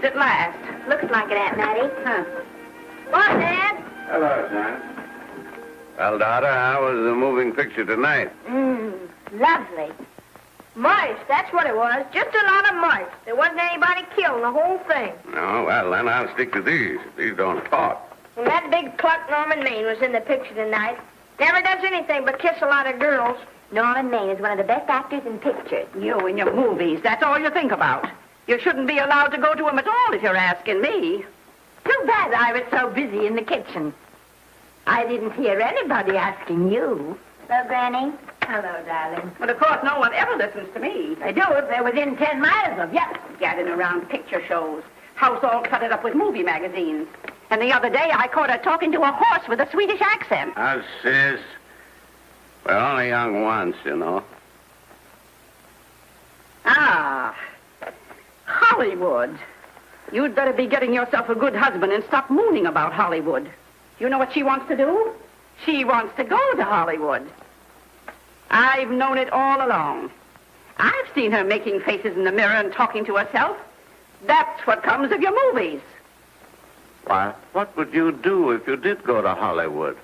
movies at last. Looks like it, Aunt Mattie. Huh. What, Dad? Hello, son. Well, daughter, how was the moving picture tonight? Lovely. Mice, that's what it was. Just a lot of mice. There wasn't anybody killed in the whole thing. No, well, then I'll stick to these. These don't talk. And that big Clark Norman Maine was in the picture tonight. Never does anything but kiss a lot of girls. Norman Maine is one of the best actors in pictures. You and your movies, that's all you think about. You shouldn't be allowed to go to them at all if you're asking me. Too bad I was so busy in the kitchen. I didn't hear anybody asking you. Hello, Granny. Hello, darling. But of course, no one ever listens to me. They do if they're within 10 miles of you. Gadding around picture shows. House all cluttered up with movie magazines. And the other day, I caught her talking to a horse with a Swedish accent. Sis. We're only young once, you know. Ah, Hollywood. You'd better be getting yourself a good husband and stop mooning about Hollywood. You know what she wants to do? She wants to go to Hollywood. I've known it all along. I've seen her making faces in the mirror and talking to herself. That's what comes of your movies. Why, what would you do if you did go to Hollywood?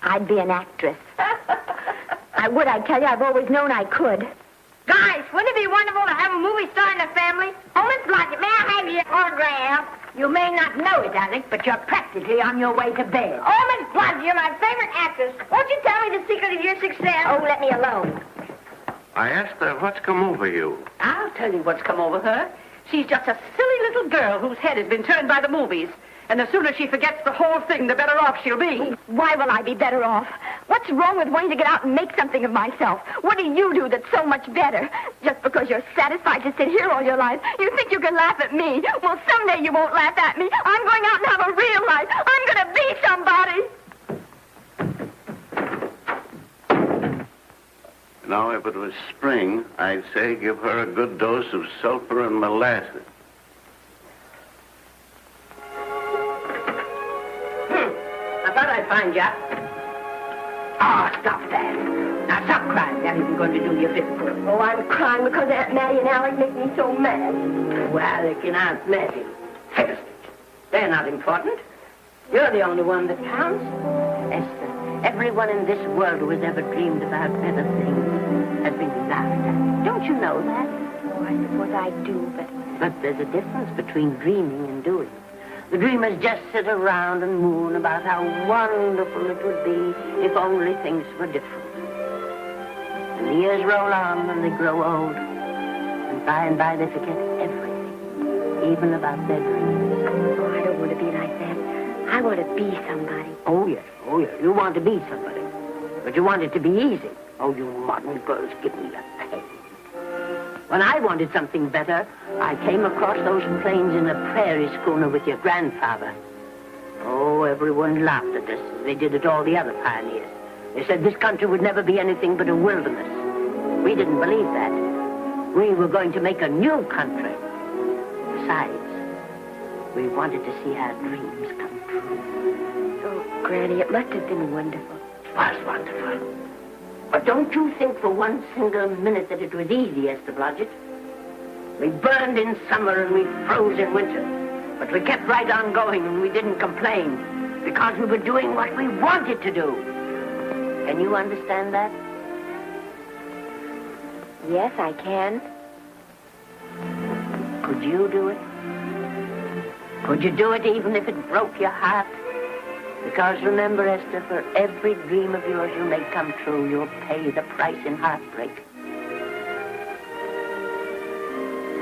I'd be an actress. I would, I tell you. I've always known I could. Guys, wouldn't it be wonderful to have a movie star in the family? Oh, Miss Blodgett, may I have your autograph? You may not know it, Alec, but you're practically on your way to bed. Oh, Miss Blodgett, you're my favorite actress. Won't you tell me the secret of your success? Oh, let me alone. I asked her what's come over you. I'll tell you what's come over her. She's just a silly little girl whose head has been turned by the movies. And the sooner she forgets the whole thing, the better off she'll be. Why will I be better off? What's wrong with wanting to get out and make something of myself? What do you do that's so much better? Just because you're satisfied to sit here all your life, you think you can laugh at me. Well, someday you won't laugh at me. I'm going out and have a real life. I'm going to be somebody. You know, if it was spring, I'd say give her a good dose of sulfur and molasses. I thought I'd find you. Oh, stop that. Now, stop crying. That isn't going to do you a bit of good. Oh, I'm crying because Aunt Mattie and Alec make me so mad. Oh, Alec and Aunt Mattie. Fiddlesticks. They're not important. You're the only one that counts. Esther, everyone in this world who has ever dreamed about better things has been laughed at. Don't you know that? Oh, I suppose I do, But there's a difference between dreaming and doing. The dreamers just sit around and moon about how wonderful it would be if only things were different. And the years roll on and they grow old. And by they forget everything, even about their dreams. Oh, I don't want to be like that. I want to be somebody. Oh, yes. You want to be somebody. But you want it to be easy. Oh, you modern girls, give me a pain. When I wanted something better, I came across those plains in a prairie schooner with your grandfather. Oh, everyone laughed at us as they did at all the other pioneers. They said this country would never be anything but a wilderness. We didn't believe that. We were going to make a new country. Besides, we wanted to see our dreams come true. Oh, Granny, it must have been wonderful. It was wonderful. But don't you think for one single minute that it was easy, Esther Blodgett? We burned in summer and we froze in winter. But we kept right on going and we didn't complain because we were doing what we wanted to do. Can you understand that? Yes, I can. Could you do it? Could you do it even if it broke your heart? Because remember, Esther, for every dream of yours you make come true, you'll pay the price in heartbreak.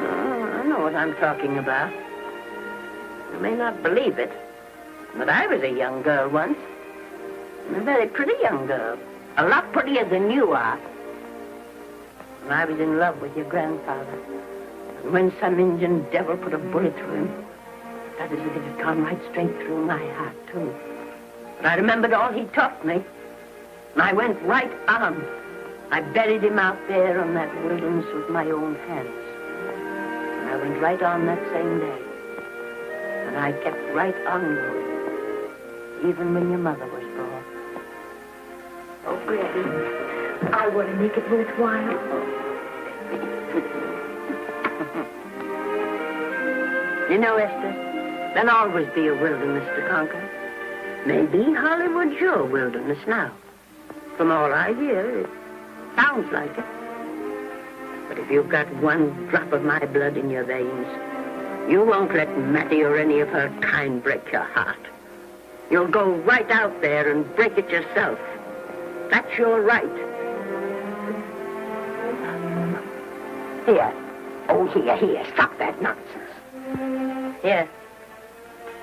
Oh, I know what I'm talking about. You may not believe it, but I was a young girl once. And a very pretty young girl. A lot prettier than you are. And I was in love with your grandfather. And when some Indian devil put a bullet through him, that is as if it had gone right straight through my heart, too. But I remembered all he taught me. And I went right on. I buried him out there on that wilderness with my own hands. And I went right on that same day. And I kept right on going. Even when your mother was born. Oh, Granny, I want to make it worthwhile. You know, Esther, there'll always be a wilderness to conquer. Maybe Hollywood's your wilderness now. From all I hear, it sounds like it. But if you've got one drop of my blood in your veins, you won't let Mattie or any of her kind break your heart. You'll go right out there and break it yourself. That's your right. Here. Oh, here. Stop that nonsense. Here.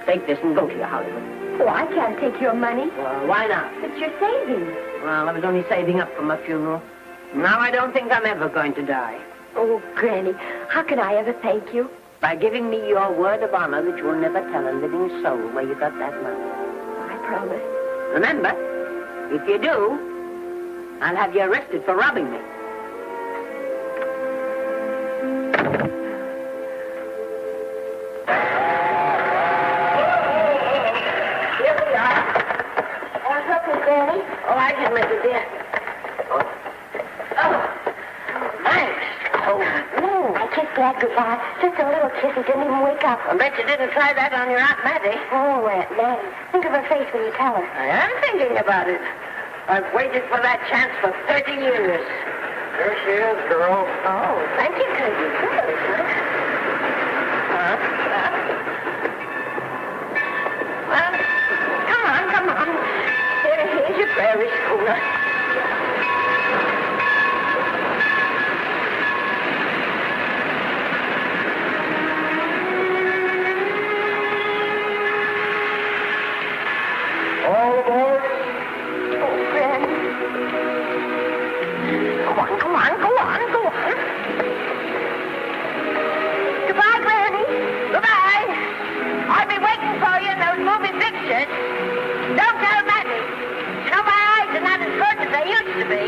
Take this and go to your Hollywood. Oh, I can't take your money. Well, why not? It's your savings. Well, I was only saving up for my funeral. Now I don't think I'm ever going to die. Oh, Granny, how can I ever thank you? By giving me your word of honor that you'll never tell a living soul where you got that money. I promise. Remember, if you do, I'll have you arrested for robbing me. Here we are. What's up, Miss Granny? Oh, I can make it, dear. Oh, thanks. Oh, I kissed Dad goodbye. Just a little kiss. He didn't even wake up. I bet you didn't try that on your Aunt Mattie. Oh, Aunt Mattie. Think of her face when you tell her. I am thinking about it. I've waited for that chance for 30 years. There she is, girl. Oh, thank you, Cousin. Well, come on. Here's your prairie schooner. All aboard. Oh, Granny. Go on. Goodbye, Granny. Goodbye. I'll be waiting for you in those movie pictures. Don't tell Mattie. You know, my eyes are not as good as they used to be,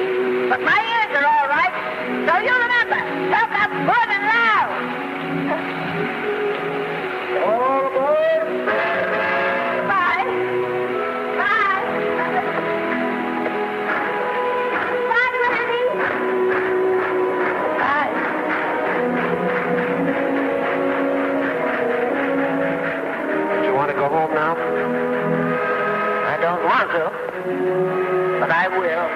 but my ears are all right. So you remember, talk up good and loud. All aboard. Goodbye. Bye. Bye, Granny. Bye. You want to go home now? I don't want to, but I will.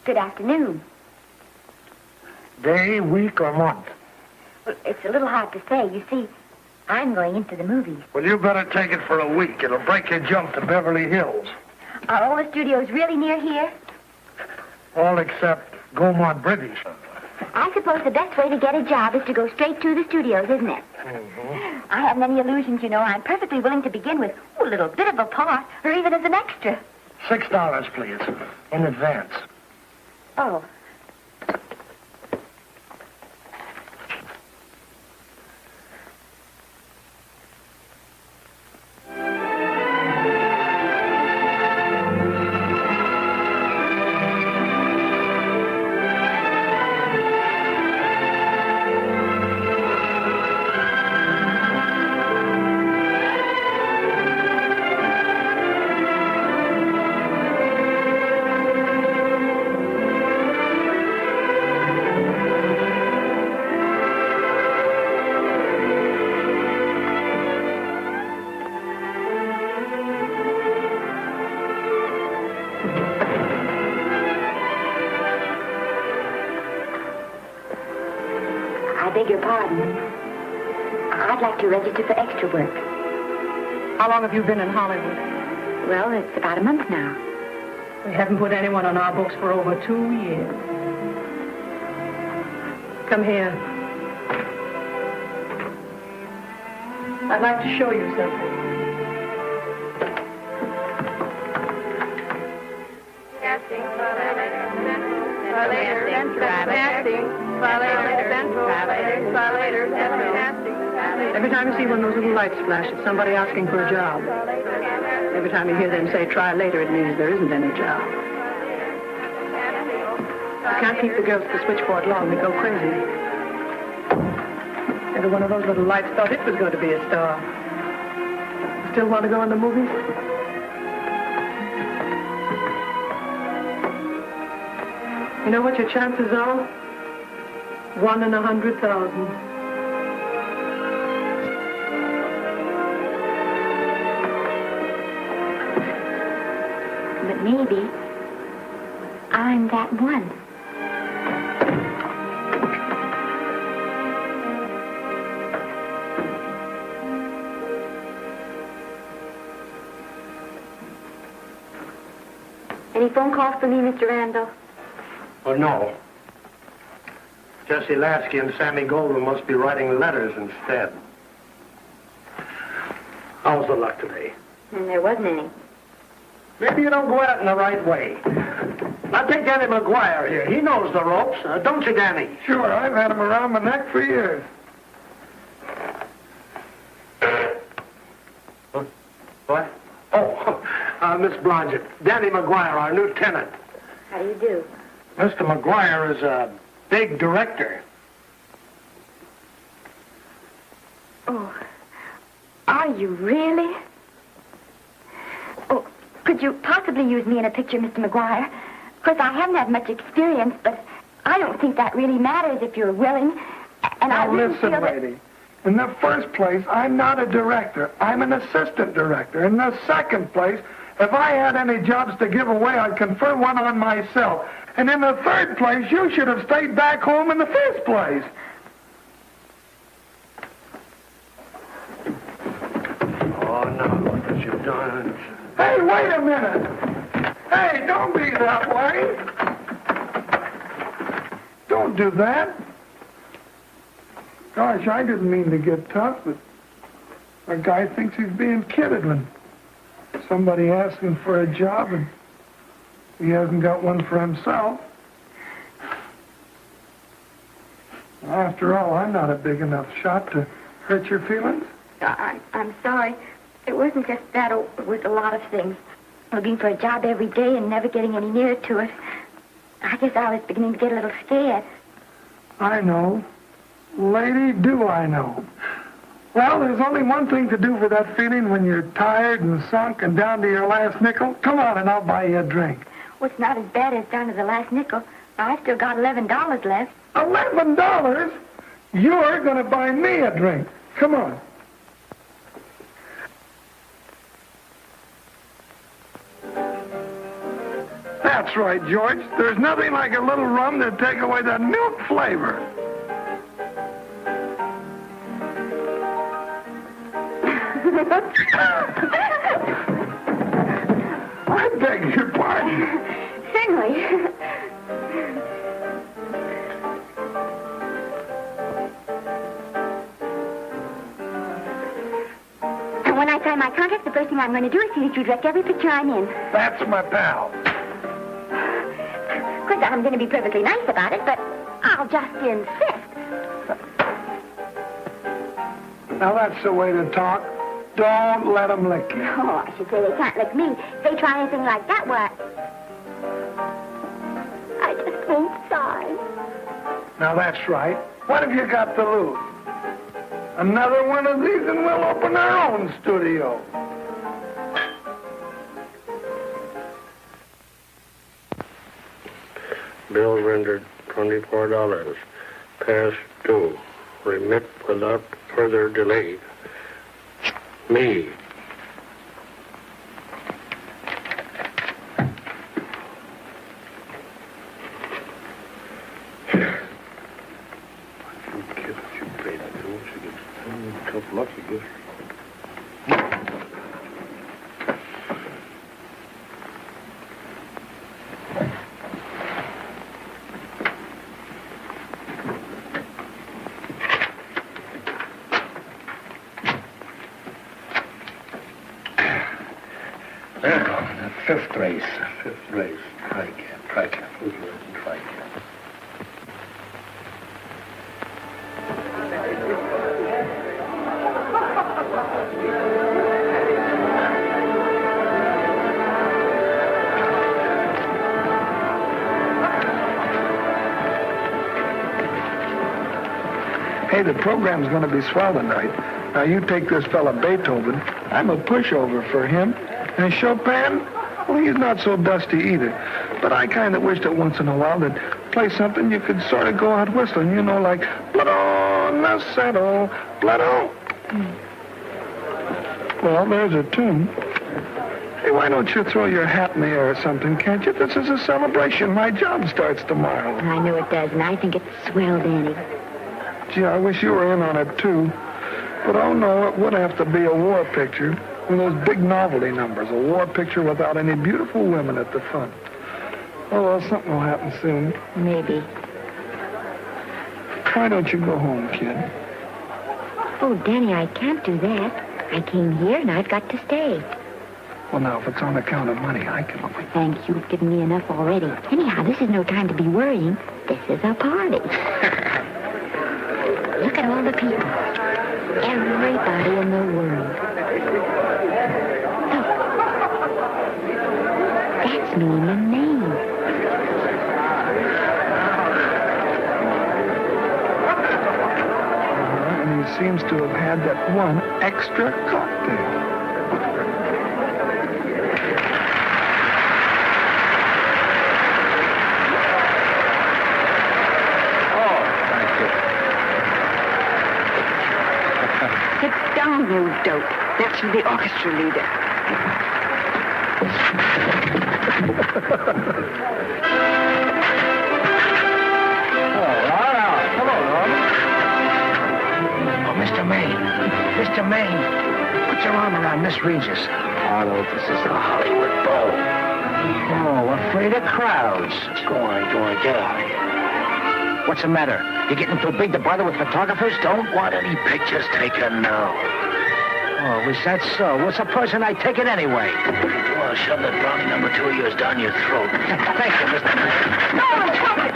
Good afternoon. Day, week, or month? Well, it's a little hard to say. You see, I'm going into the movies. Well, you better take it for a week. It'll break your jump to Beverly Hills. Are all the studios really near here? All except Gaumont British. I suppose the best way to get a job is to go straight to the studios, isn't it? Mm-hmm. I haven't any illusions, you know. I'm perfectly willing to begin with a little bit of a part, or even as an extra. $6, please, in advance. Oh. I beg your pardon. I'd like to register for extra work. How long have you been in Hollywood? Well, it's about a month now. We haven't put anyone on our books for over 2 years. Come here. I'd like to show you something. Every time you see one of those little lights flash, it's somebody asking for a job. Every time you hear them say, try later, it means there isn't any job. You can't keep the girls at the switchboard long. They go crazy. Every one of those little lights thought it was going to be a star. Still want to go in the movies? You know what your chances are? 1 in 100,000. But maybe I'm that one. Any phone calls for me, Mr. Randall? Oh, no. Jesse Lasky and Sammy Goldman must be writing letters instead. How's the luck today? And there wasn't any. Maybe you don't go at it in the right way. Now take Danny McGuire here. He knows the ropes. Don't you, Danny? Sure, I've had him around my neck for years. What? Oh, Miss Blodgett. Danny McGuire, our new tenant. How do you do? Mr. McGuire is a big director. Oh, are you really? Oh, could you possibly use me in a picture, Mr. McGuire? Of course, I haven't had much experience, but I don't think that really matters if you're willing. And I Now really listen, feel that... lady. In the first place, I'm not a director. I'm an assistant director. In the second place, if I had any jobs to give away, I'd confer one on myself. And in the third place, you should have stayed back home in the first place. Oh, no, what have you done? Hey, wait a minute. Hey, don't be that way. Don't do that. Gosh, I didn't mean to get tough, but a guy thinks he's being kidded when somebody asks him for a job and he hasn't got one for himself. After all, I'm not a big enough shot to hurt your feelings. I'm sorry. It wasn't just that. It was a lot of things. Looking for a job every day and never getting any nearer to it. I guess I was beginning to get a little scared. I know. Lady, do I know. Well, there's only one thing to do for that feeling when you're tired and sunk and down to your last nickel. Come on and I'll buy you a drink. Well, it's not as bad as down to the last nickel. I've still got $11 left. $11? You're going to buy me a drink. Come on. That's right, George. There's nothing like a little rum to take away that milk flavor. I beg your pardon. Certainly. sign my contract, the first thing I'm going to do is see that you direct every picture I'm in. That's my pal. Of course, I'm going to be perfectly nice about it, but I'll just insist. Now, that's the way to talk. Don't let them lick you. Oh, I should say they can't lick me. If they try anything like that, what? I just won't sign. Now, that's right. What have you got to lose? Another one of these and we'll open our own studio. Bill rendered $24. Past due. Remit without further delay. Me. Fifth race. Fifth race. Tricap. Who's racing tricap? Hey, the program's going to be swell tonight. Now, you take this fella Beethoven. I'm a pushover for him. And Chopin, well, he's not so dusty either. But I kind of wish that once in a while they'd play something you could sort of go out whistling, you know, like Blood on the Saddle, Blood on. Well, there's a tune. Hey, why don't you throw your hat in the air or something, can't you? This is a celebration. My job starts tomorrow. I know it does, and I think it's swell, Danny. Gee, I wish you were in on it, too. But, oh, no, it would have to be a war picture. One of those big novelty numbers, a war picture without any beautiful women at the front. Oh, well, something will happen soon. Maybe. Why don't you go home, kid? Oh, Danny, I can't do that. I came here, and I've got to stay. Well, now, if it's on account of money, I can... Oh, thank you. You've given me enough already. Anyhow, this is no time to be worrying. This is a party. Look at all the people. Everybody in the world. Look. That's me and the name. And he seems to have had that one extra cocktail. You dope. That's the orchestra leader. Oh, Mr. Maine. Mr. Maine. Put your arm around Miss Regis. Arnold, this is a Hollywood beau. Oh, afraid of crowds. Go on, get out of here. What's the matter? You getting too big to bother with photographers? Don't want any pictures taken now. Oh, was that so? Well, supposing I take it anyway. Well, shove that brownie number 2 of yours down your throat. Thank you, Mr. Maine. No, stop it!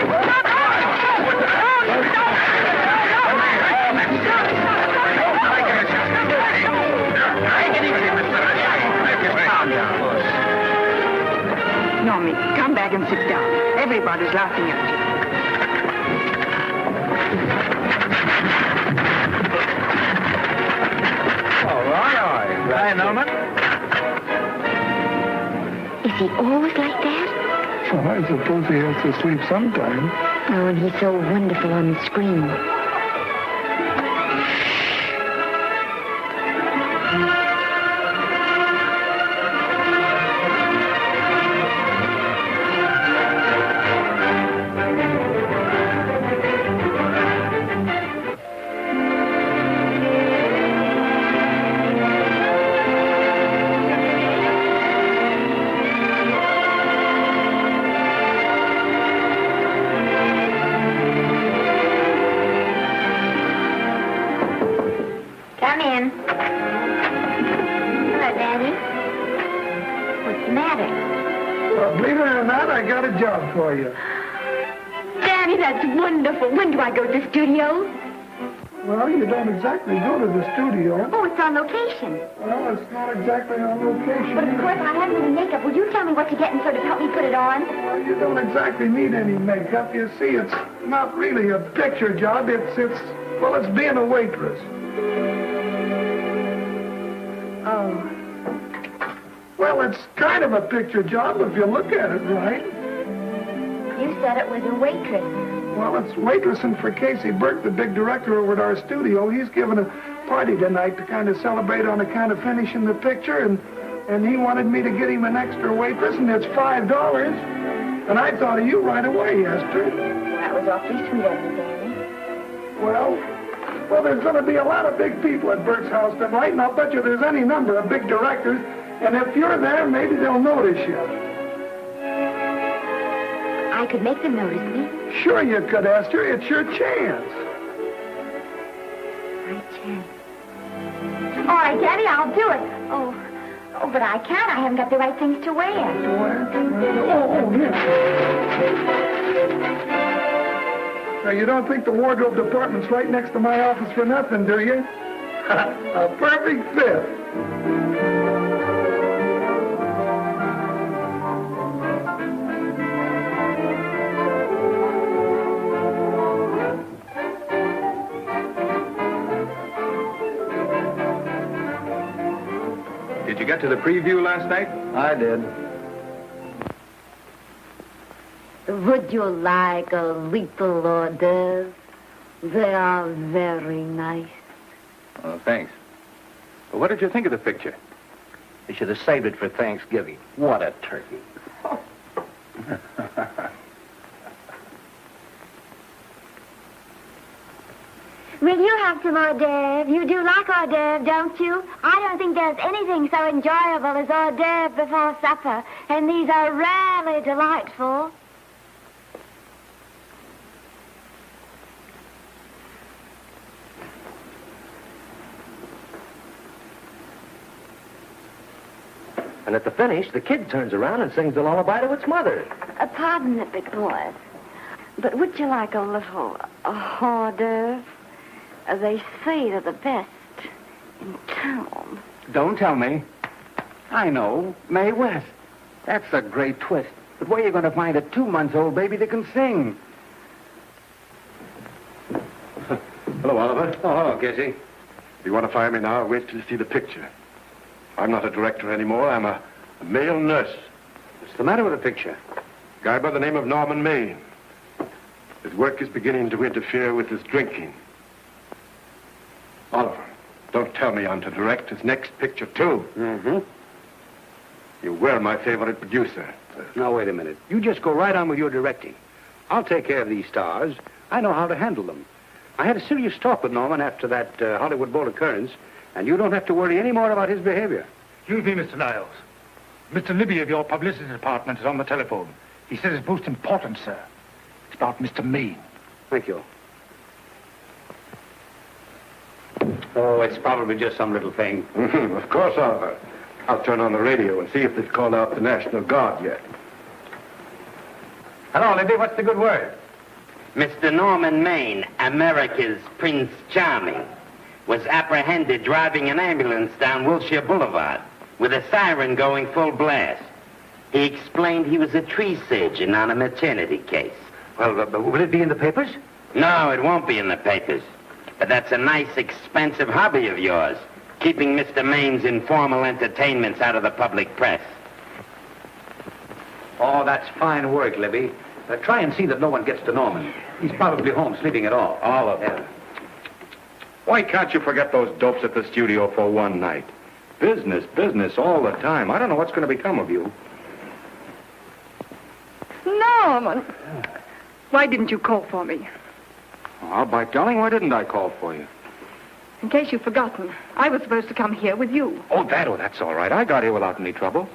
Stop it! Normie, come back and sit down. Everybody's laughing at you. All right. Hi, Norman. Is he always like that? Well, I suppose he has to sleep sometime. Oh, and he's so wonderful on the screen. Well, believe it or not, I got a job for you. Daddy, that's wonderful. When do I go to the studio? Well, you don't exactly go to the studio. Oh, it's on location. Well, it's not exactly on location. But of course, I haven't any makeup. Will you tell me what you're getting sort of help me put it on? Well, you don't exactly need any makeup. You see, it's not really a picture job. It's being a waitress. Oh. Well, it's kind of a picture job if you look at it right. You said it was a waitress. Well, it's waitressing for Casey Burke, the big director over at our studio. He's giving a party tonight to kind of celebrate on account of finishing the picture, and he wanted me to get him an extra waitress, and it's $5. And I thought of you right away, Esther. That was awfully sweet of you, Danny. Well, there's going to be a lot of big people at Burke's house tonight, and I'll bet you there's any number of big directors, and if you're there, maybe they'll notice you. I could make them notice me. Sure you could, Esther. It's your chance. My chance. All right, Daddy, I'll do it. Oh, but I can't. I haven't got the right things to wear. Now, you don't think the wardrobe department's right next to my office for nothing, do you? A perfect fit. Did you get to the preview last night? I did. Would you like a little hors d'oeuvre? They are very nice. Oh, thanks. Well, what did you think of the picture? You should have saved it for Thanksgiving. What a turkey. Will you have some hors d'oeuvre? You do like hors d'oeuvre, don't you? I don't think there's anything so enjoyable as hors d'oeuvre before supper, and these are rarely delightful. And at the finish, the kid turns around and sings the lullaby to its mother. Pardon the big boys, but would you like a little hors d'oeuvre? They say they're the best in town. Don't tell me. I know. Mae West. That's a great twist. But where are you going to find a 2-month-old baby that can sing? Hello, Oliver. Oh, hello, Casey. If you want to fire me now, wait till you see the picture. I'm not a director anymore. I'm a male nurse. What's the matter with the picture? A guy by the name of Norman Maine. His work is beginning to interfere with his drinking. Oliver, don't tell me I'm to direct his next picture, too. Mm-hmm. You were my favorite producer. Now, wait a minute. You just go right on with your directing. I'll take care of these stars. I know how to handle them. I had a serious talk with Norman after that Hollywood Bowl occurrence, and you don't have to worry any more about his behavior. Excuse me, Mr. Niles. Mr. Libby of your publicity department is on the telephone. He says it's most important, sir. It's about Mr. Maine. Thank you. Oh, it's probably just some little thing. Of course, Oliver. I'll turn on the radio and see if they've called out the National Guard yet. Hello, Libby. What's the good word? Mr. Norman Maine, America's Prince Charming, was apprehended driving an ambulance down Wilshire Boulevard with a siren going full blast. He explained he was a tree surgeon on a maternity case. Well, will it be in the papers? No, it won't be in the papers. But that's a nice, expensive hobby of yours, keeping Mr. Maine's informal entertainments out of the public press. Oh, that's fine work, Libby. Try and see that no one gets to Norman. He's probably home sleeping it off. All of them. Why can't you forget those dopes at the studio for one night? Business, business all the time. I don't know what's going to become of you. Norman, why didn't you call for me? Oh, by golly, why didn't I call for you? In case you've forgotten, I was supposed to come here with you. Oh, that's all right. I got here without any trouble.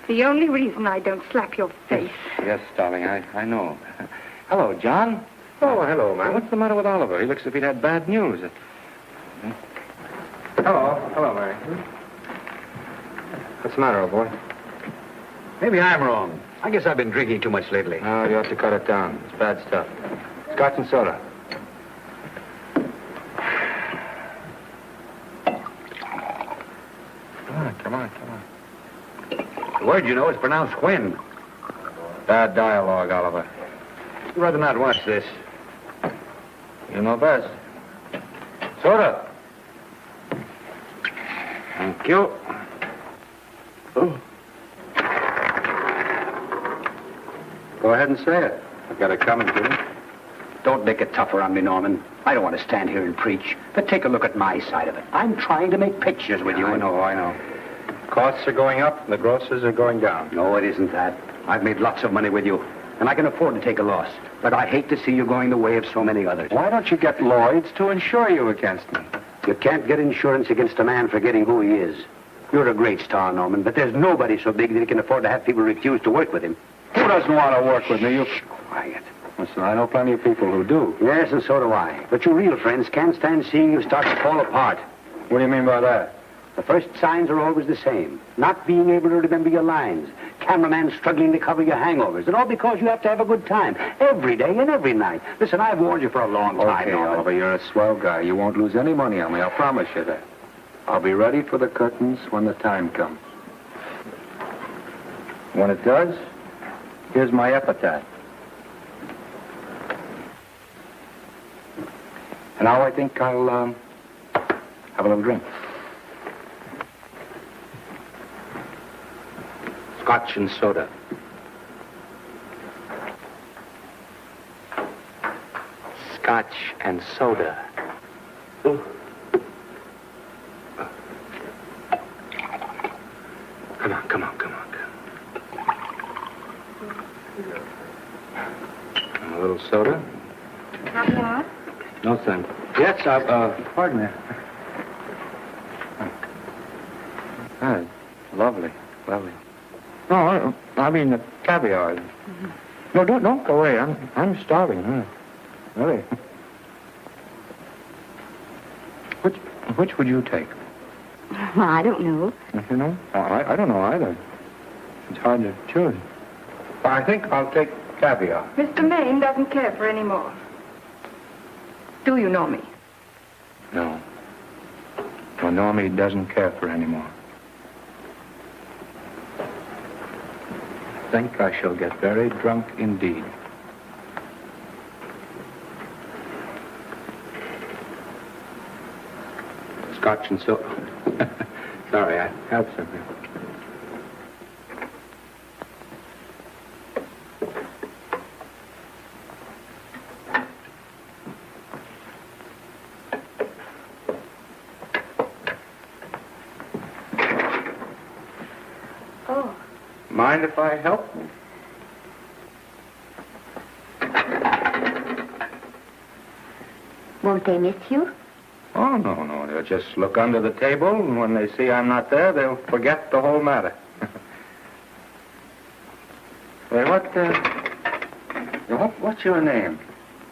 The only reason I don't slap your face. Yes, darling, I know. Hello, John. Oh, hello, man. What's the matter with Oliver? He looks as if he'd had bad news. Hello, Mary. What's the matter, old boy? Maybe I'm wrong. I guess I've been drinking too much lately. No, you ought to cut it down. It's bad stuff. Scotch and soda. Come on. The word, you know, is pronounced when. Bad dialogue, Oliver. I'd rather not watch this. You know best. Soda. Thank you. Oh. Go ahead and say it. I've got it coming to you. Don't make it tougher on me, Norman. I don't want to stand here and preach, but take a look at my side of it. I'm trying to make pictures with you. I know. Costs are going up, and the grosses are going down. No, it isn't that. I've made lots of money with you, and I can afford to take a loss. But I hate to see you going the way of so many others. Why don't you get Lloyd's to insure you against me? You can't get insurance against a man forgetting who he is. You're a great star, Norman, but there's nobody so big that he can afford to have people refuse to work with him. Who doesn't want to work with me? You... Quiet. Listen, I know plenty of people who do. Yes, and so do I. But your real friends can't stand seeing you start to fall apart. What do you mean by that? The first signs are always the same. Not being able to remember your lines. Cameraman struggling to cover your hangovers. And all because you have to have a good time. Every day and every night. Listen, I've warned you for a long time, Okay, Norman. Oliver, you're a swell guy. You won't lose any money on me. I'll promise you that. I'll be ready for the curtains when the time comes. When it does, here's my epitaph. And now I think I'll, have a little drink. Scotch and soda. Scotch and soda. Ooh. Come on. A little soda? Caviar? No, thanks. Yes, pardon me. Ah, lovely. No, I mean the caviar. Mm-hmm. No, don't go away. I'm starving. Huh? Really. Which would you take? Well, I don't know. You know? I don't know either. It's hard to choose. I think I'll take caviar. Mr. Maine doesn't care for any more. Do you know me? No. Well, Normie doesn't care for any more. I think I shall get very drunk indeed. Scotch and soda. Sorry, I have something. Oh. Mind if I help? Won't they miss you? Oh, no. They'll just look under the table, and when they see I'm not there, they'll forget the whole matter. What's your name?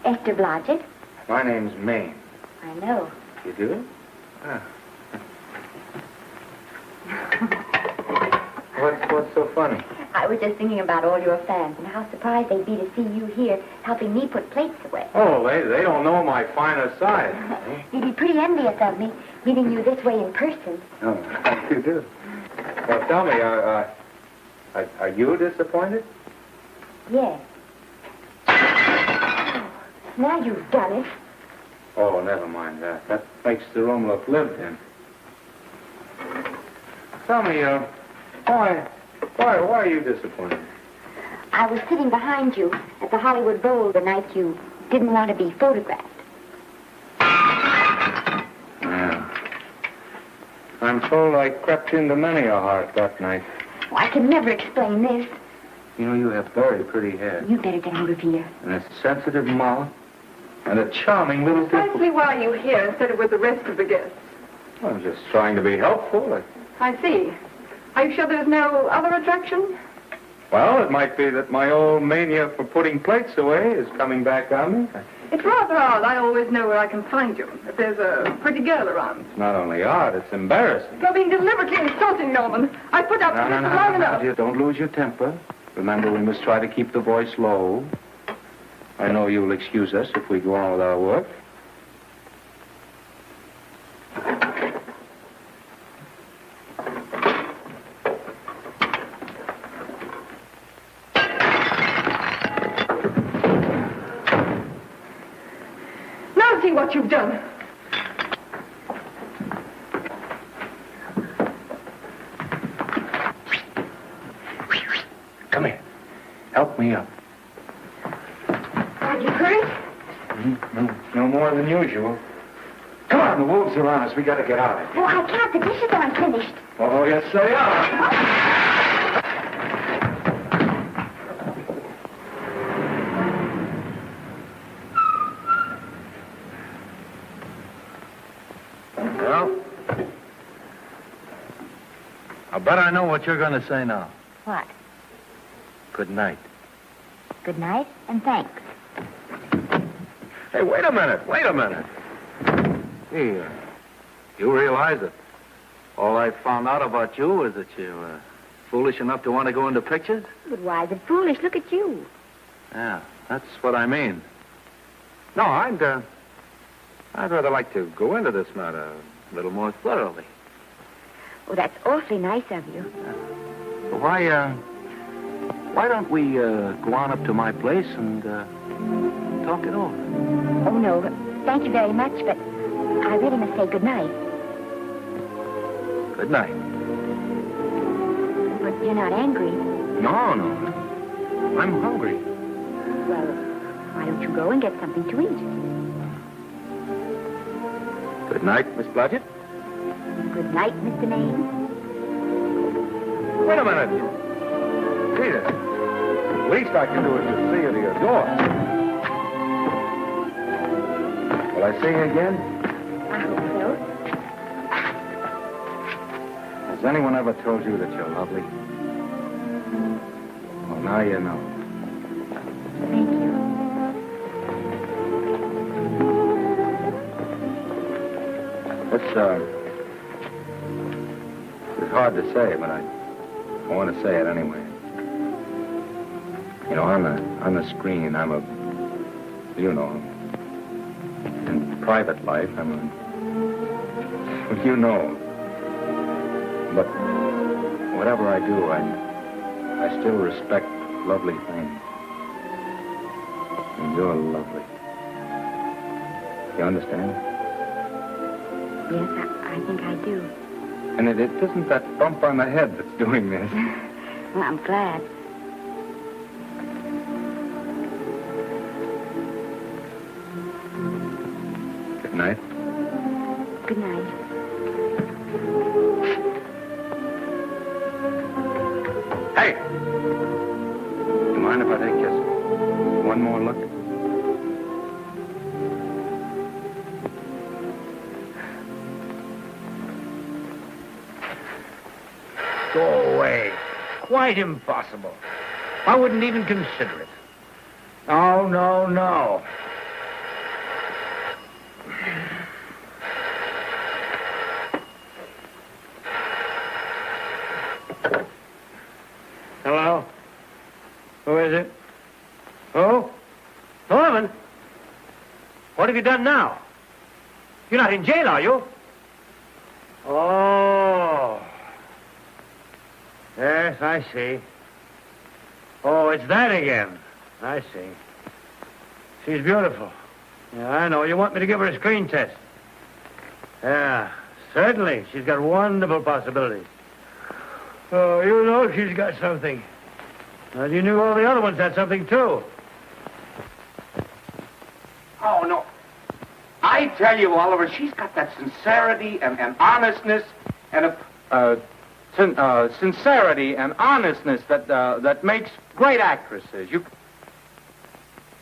Esther Blodgett. My name's Maine. I know. You do? Ah. What's so funny? I was just thinking about all your fans and how surprised they'd be to see you here helping me put plates away. Oh, they don't know my finer side. You'd be pretty envious of me, meeting you this way in person. Oh, you do. Well, tell me, are you disappointed? Yes. Now you've done it. Oh, never mind that. That makes the room look lived in. Tell me, why are you disappointed? I was sitting behind you at the Hollywood Bowl the night you didn't want to be photographed. Yeah. I'm told I crept into many a heart that night. Oh, I can never explain this. You know, you have very pretty hair. You better get out of here. And a sensitive mouth. And a charming little Precisely why are you here instead of with the rest of the guests? I'm just trying to be helpful. I see. Are you sure there's no other attraction? Well, it might be that my old mania for putting plates away is coming back on me. It's rather odd. I always know where I can find you if there's a pretty girl around. It's not only odd, it's embarrassing. You're being deliberately insulting, Norman. I put up with this long enough. Dear, don't lose your temper. Remember, we must try to keep the voice low. I know you'll excuse us if we go on with our work. Now see what you've done. Come here. Help me up. Are you hurt? No more than usual. Come on, the wolves are on us. We gotta get out of here. Oh, I can't. The dishes aren't finished. Oh, yes, they are. Well, I bet I know what you're going to say now. What? Good night. Good night and thanks. Hey, wait a minute. Hey, you realize that all I found out about you is that you're foolish enough to want to go into pictures? But why is it foolish? Look at you. Yeah, that's what I mean. No, I'd rather like to go into this matter a little more thoroughly. Oh, that's awfully nice of you. Why don't we go on up to my place and talk it over? Oh, no. Thank you very much, but I really must say good night. Good night. But you're not angry. No. I'm hungry. Well, why don't you go and get something to eat? Good night, Miss Blodgett. Good night, Mr. Maine. Wait a minute. Peter, the least I can do is to see you to your door. Will I see you again? I hope so. Has anyone ever told you that you're lovely? Well, now you know. Thank you. It's hard to say, but I want to say it anyway. You know, on the screen, I'm a, you know, in private life, I'm a, well, you know. But whatever I do, I still respect lovely things. And you're lovely. You understand? Yes, I think I do. And it isn't that bump on the head that's doing this. Well, I'm glad. Good night. Good night. Hey! You mind if I take just one more look? Go away. Quite impossible. I wouldn't even consider it. Oh, no. Hello? Who is it? Who? Norman? What have you done now? You're not in jail, are you? Oh. Yes, I see. Oh, it's that again. I see. She's beautiful. Yeah, I know. You want me to give her a screen test? Yeah, certainly. She's got wonderful possibilities. Oh, you know she's got something. Well, you knew all the other ones had something, too. Oh, no. I tell you, Oliver, she's got that sincerity and honestness and sincerity and honestness that makes great actresses.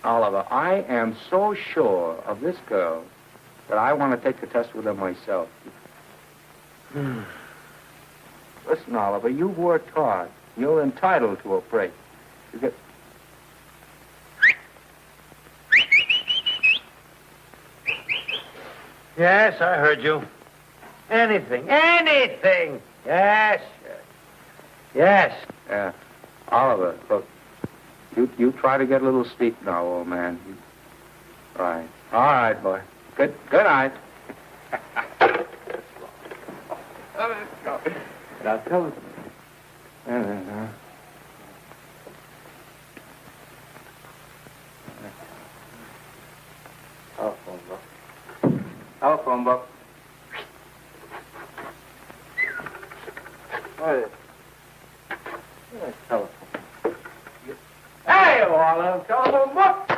Oliver, I am so sure of this girl that I want to take the test with her myself. Listen, Oliver, you've worked hard. You're entitled to a break. You get... Yes, I heard you. Anything. Yes. Yeah. Oliver, look. You try to get a little sleep now, old man. Right. All right, boy. Good night. Now tell us. Telephone book. Telephone book. What? Telephone. Hey, Olive, telephone book.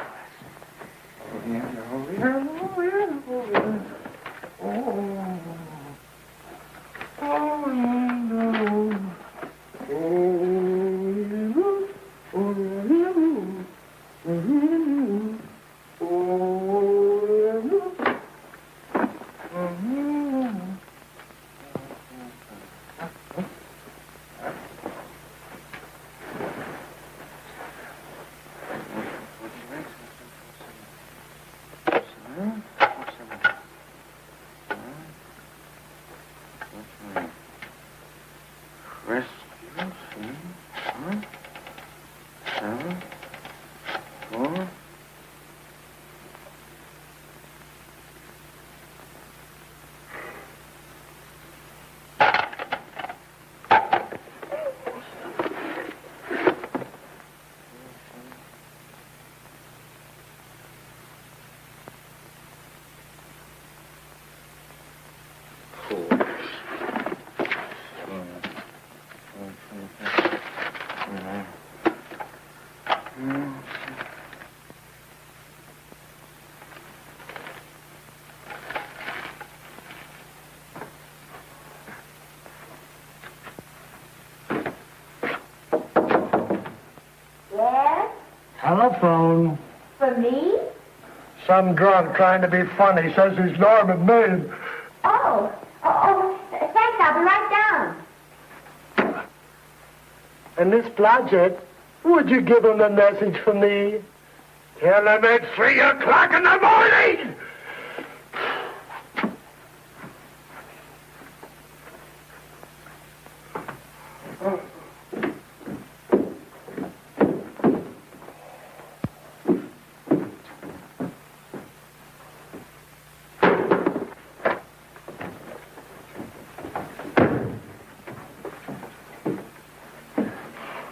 Telephone. For me? Some drunk trying to be funny says he's Norman Maine. Oh, thanks, I'll be right down. And Miss Blodgett, would you give him a message for me? Tell him it's 3 o'clock in the morning!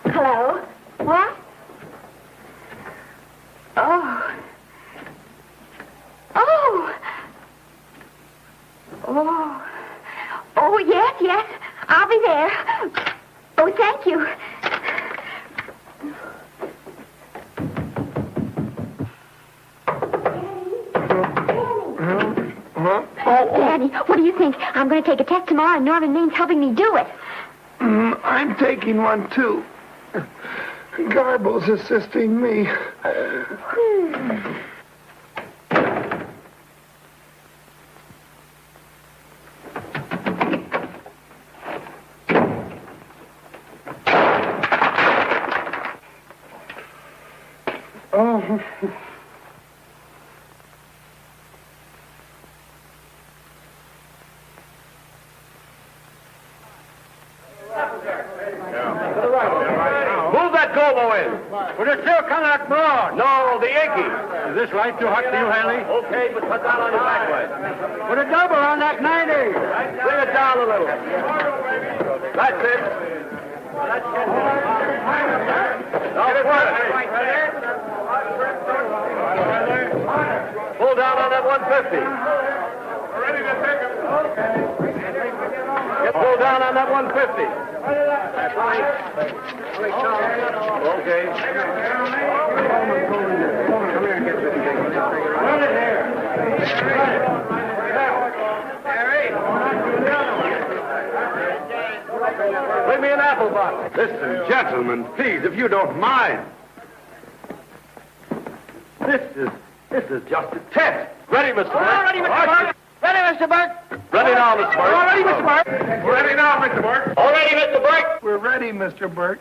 Hello? What? Oh. Oh. Oh. Oh, yes. I'll be there. Oh, thank you. Daddy, what do you think? I'm going to take a test tomorrow, and Norman Maine's helping me do it. I'm taking one, too. Garble's assisting me. Oh. Move that Golo in. Would it still come like broad? No, the Yankee. Is this light too hot for you, Hanley? Okay, but cut down on your backlight. Put a double on that 90. Bring it down a little. That's it. Now put it. Pull down on that 150. Ready to take it. Get pulled down on that 150. That's right. Okay. Run it here. Bring me an apple box. Listen, gentlemen, please, if you don't mind. This is just a test. Ready, Mr. Burke? All ready, Mr. Burke. Ready, Mr. Burke. Ready now, Mr. Burke. All ready, Mr. Burke. We're ready now, Mr. Burke. All ready, Mr. Burke. We're ready, Mr. Burke.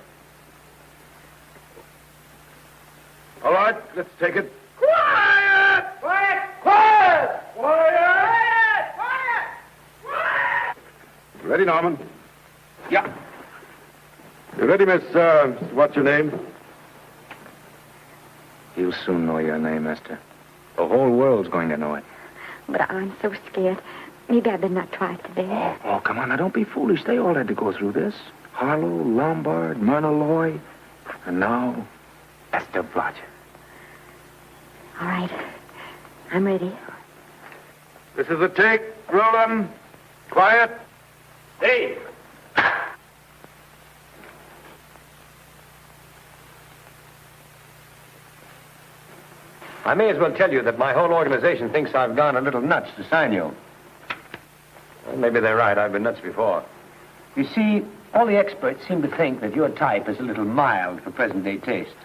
All right, let's take it. Quiet! Quiet! Quiet! Quiet! Quiet! Ready, Norman? Yeah. You ready, Miss, what's your name? You'll soon know your name, Esther. The whole world's going to know it. But I'm so scared. Maybe I better not try it today. Oh, come on. Now, don't be foolish. They all had to go through this. Harlow, Lombard, Myrna Loy, and now Esther Blodgett. All right. I'm ready. This is a take. Roll 'em. Quiet. Hey! I may as well tell you that my whole organization thinks I've gone a little nuts to sign you. Well, maybe they're right. I've been nuts before. You see, all the experts seem to think that your type is a little mild for present-day taste.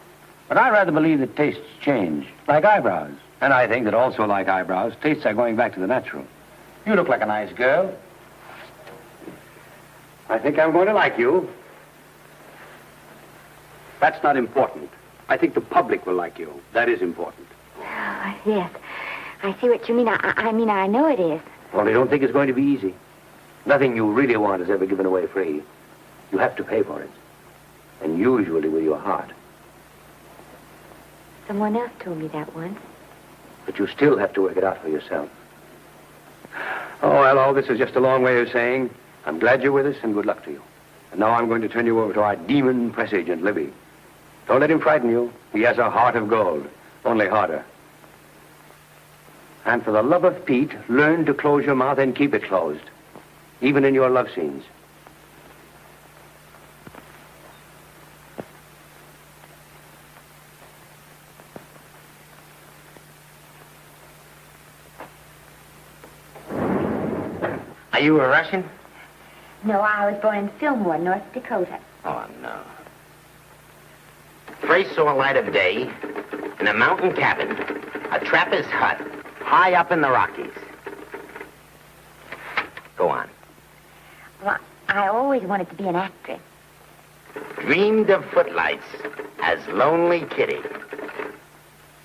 But I rather believe that tastes change, like eyebrows. And I think that also like eyebrows, tastes are going back to the natural. You look like a nice girl. I think I'm going to like you. That's not important. I think the public will like you. That is important. Oh, yes. I see what you mean. I mean, I know it is. Only don't think it's going to be easy. Nothing you really want is ever given away free. You have to pay for it. And usually with your heart. Someone else told me that once. But you still have to work it out for yourself. Oh, well, all this is just a long way of saying, I'm glad you're with us and good luck to you. And now I'm going to turn you over to our demon press agent, Libby. Don't let him frighten you. He has a heart of gold, only harder. And for the love of Pete, learn to close your mouth and keep it closed, even in your love scenes. Are you a Russian? No, I was born in Fillmore, North Dakota. Oh, no. First saw light of day in a mountain cabin, a trapper's hut, high up in the Rockies. Go on. Well, I always wanted to be an actress. Dreamed of footlights as Lonely Kitty.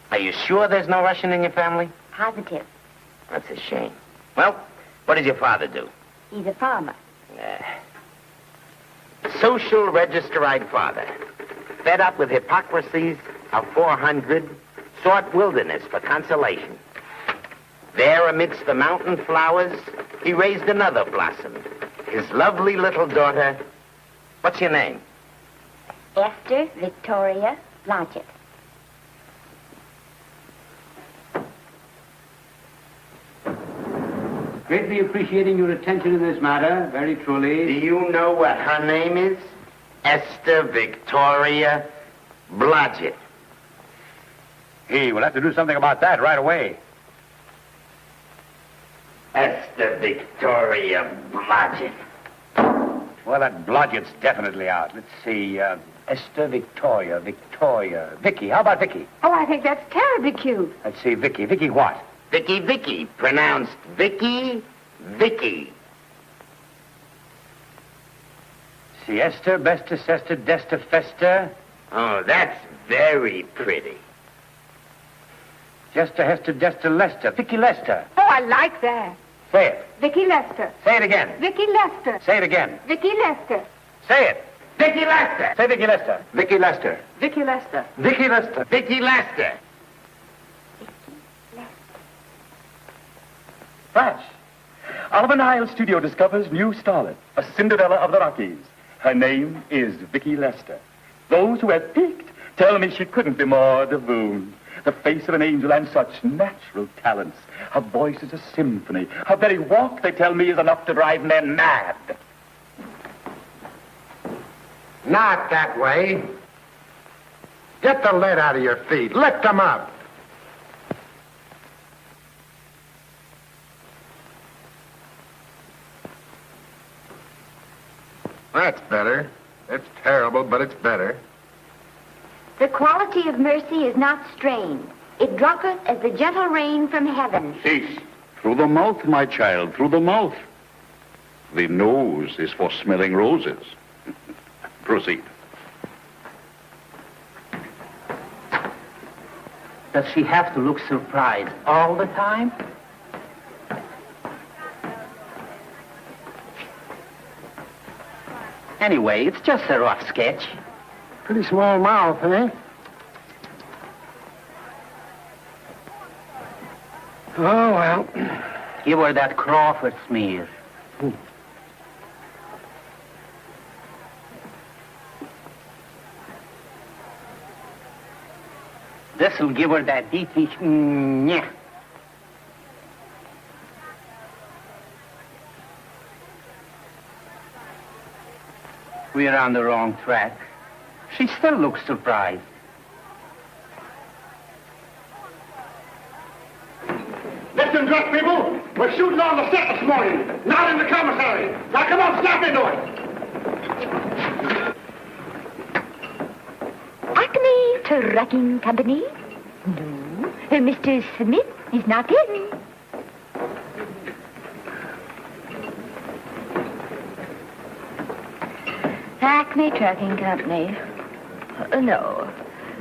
Are you sure there's no Russian in your family? Positive. That's a shame. Well, what does your father do? He's a farmer. Social registerite father. Fed up with hypocrisies of 400, sought wilderness for consolation. There amidst the mountain flowers, he raised another blossom. His lovely little daughter. What's your name? Esther Victoria Blodgett. Greatly appreciating your attention in this matter, very truly. Do you know what her name is? Esther Victoria Blodgett. Hey, we'll have to do something about that right away. Esther Victoria Blodgett. Well, that Blodgett's definitely out. Let's see, Esther Victoria, Vicky. How about Vicky? Oh, I think that's terribly cute. Let's see, Vicky. Vicky what? Vicky, pronounced Vicky. Siesta, Besta, Sesta, Desta, Festa. Oh, that's very pretty. Jester, Hester, Desta, Lester. Vicky Lester. Oh, I like that. Say it. Vicky Lester. Say it again. Vicky Lester. Say it again. Vicky Lester. Say it. Vicky Lester. Say Vicky Lester. Vicky Lester. Vicky Lester. Vicky Lester. Vicky Lester. Flash. Oliver Nile Studio discovers new starlet, a Cinderella of the Rockies. Her name is Vicky Lester. Those who have peeked tell me she couldn't be more divoon. The face of an angel and such natural talents. Her voice is a symphony. Her very walk, they tell me, is enough to drive men mad. Not that way. Get the lead out of your feet. Lift them up. That's better. It's terrible, but it's better. The quality of mercy is not strained. It droppeth as the gentle rain from heaven. Cease. Through the mouth, my child, through the mouth. The nose is for smelling roses. Proceed. Does she have to look surprised all the time? Anyway, it's just a rough sketch. Pretty small mouth, eh? Oh, well. Give her that Crawford smear. This'll give her that Dietrich. Yeah. We're on the wrong track. She still looks surprised. Listen, drunk people. We're shooting on the set this morning, not in the commissary. Now, come on, snap into it. Acme Trucking Company? No. Mr. Smith is not in. Acme Trucking Company. No.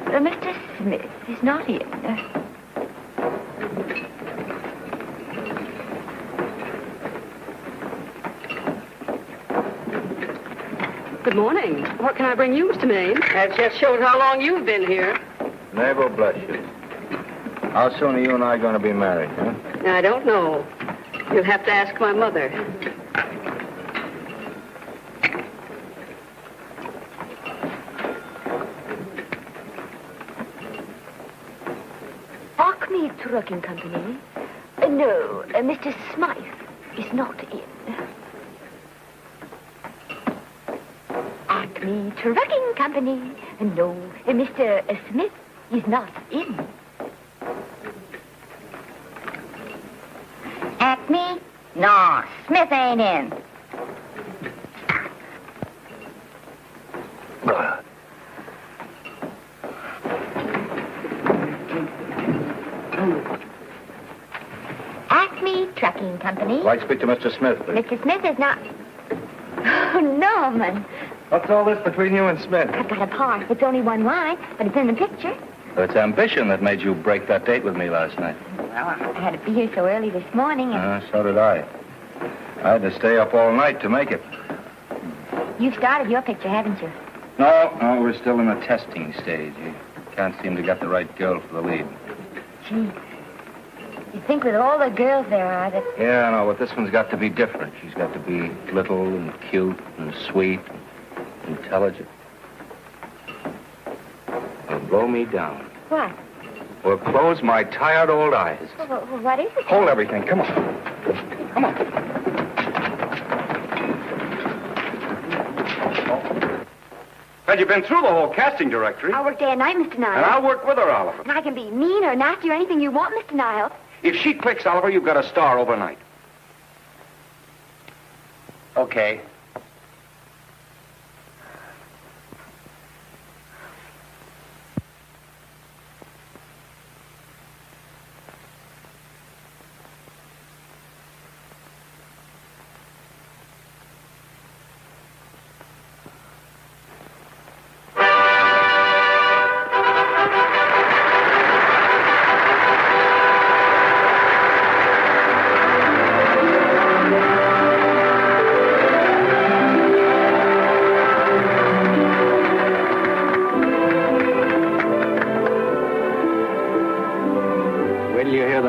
Mr. Smith is not in. Good morning. What can I bring you, Mr. Maine? That just shows how long you've been here. Naval, bless you. How soon are you and I going to be married, huh? I don't know. You'll have to ask my mother. Acme Trucking Company? No, Mr. Smythe is not in. Acme Trucking Company? No, Mr. Smith is not in. Acme? No, Smith ain't in. Acme Trucking Company? I'd like to speak to Mr. Smith, please. Mr. Smith is not... Oh, Norman. What's all this between you and Smith? I've got a part. It's only one line, but it's in the picture. It's ambition that made you break that date with me last night. Well, I had to be here so early this morning, and So did I. I had to stay up all night to make it. you've started your picture, haven't you? No, we're still in the testing stage. You can't seem to get the right girl for the lead. Gee, you think with all the girls there are that... Yeah, I know, but this one's got to be different. She's got to be little and cute and sweet and intelligent. It'll blow me down. What? Will close my tired old eyes. Well, what is it? Hold everything. Come on. Come on. Well, you've been through the whole casting directory. I work day and night, Mr. Niles. And I'll work with her, Oliver. And I can be mean or nasty or anything you want, Mr. Niles. If she clicks, Oliver, you've got a star overnight. Okay.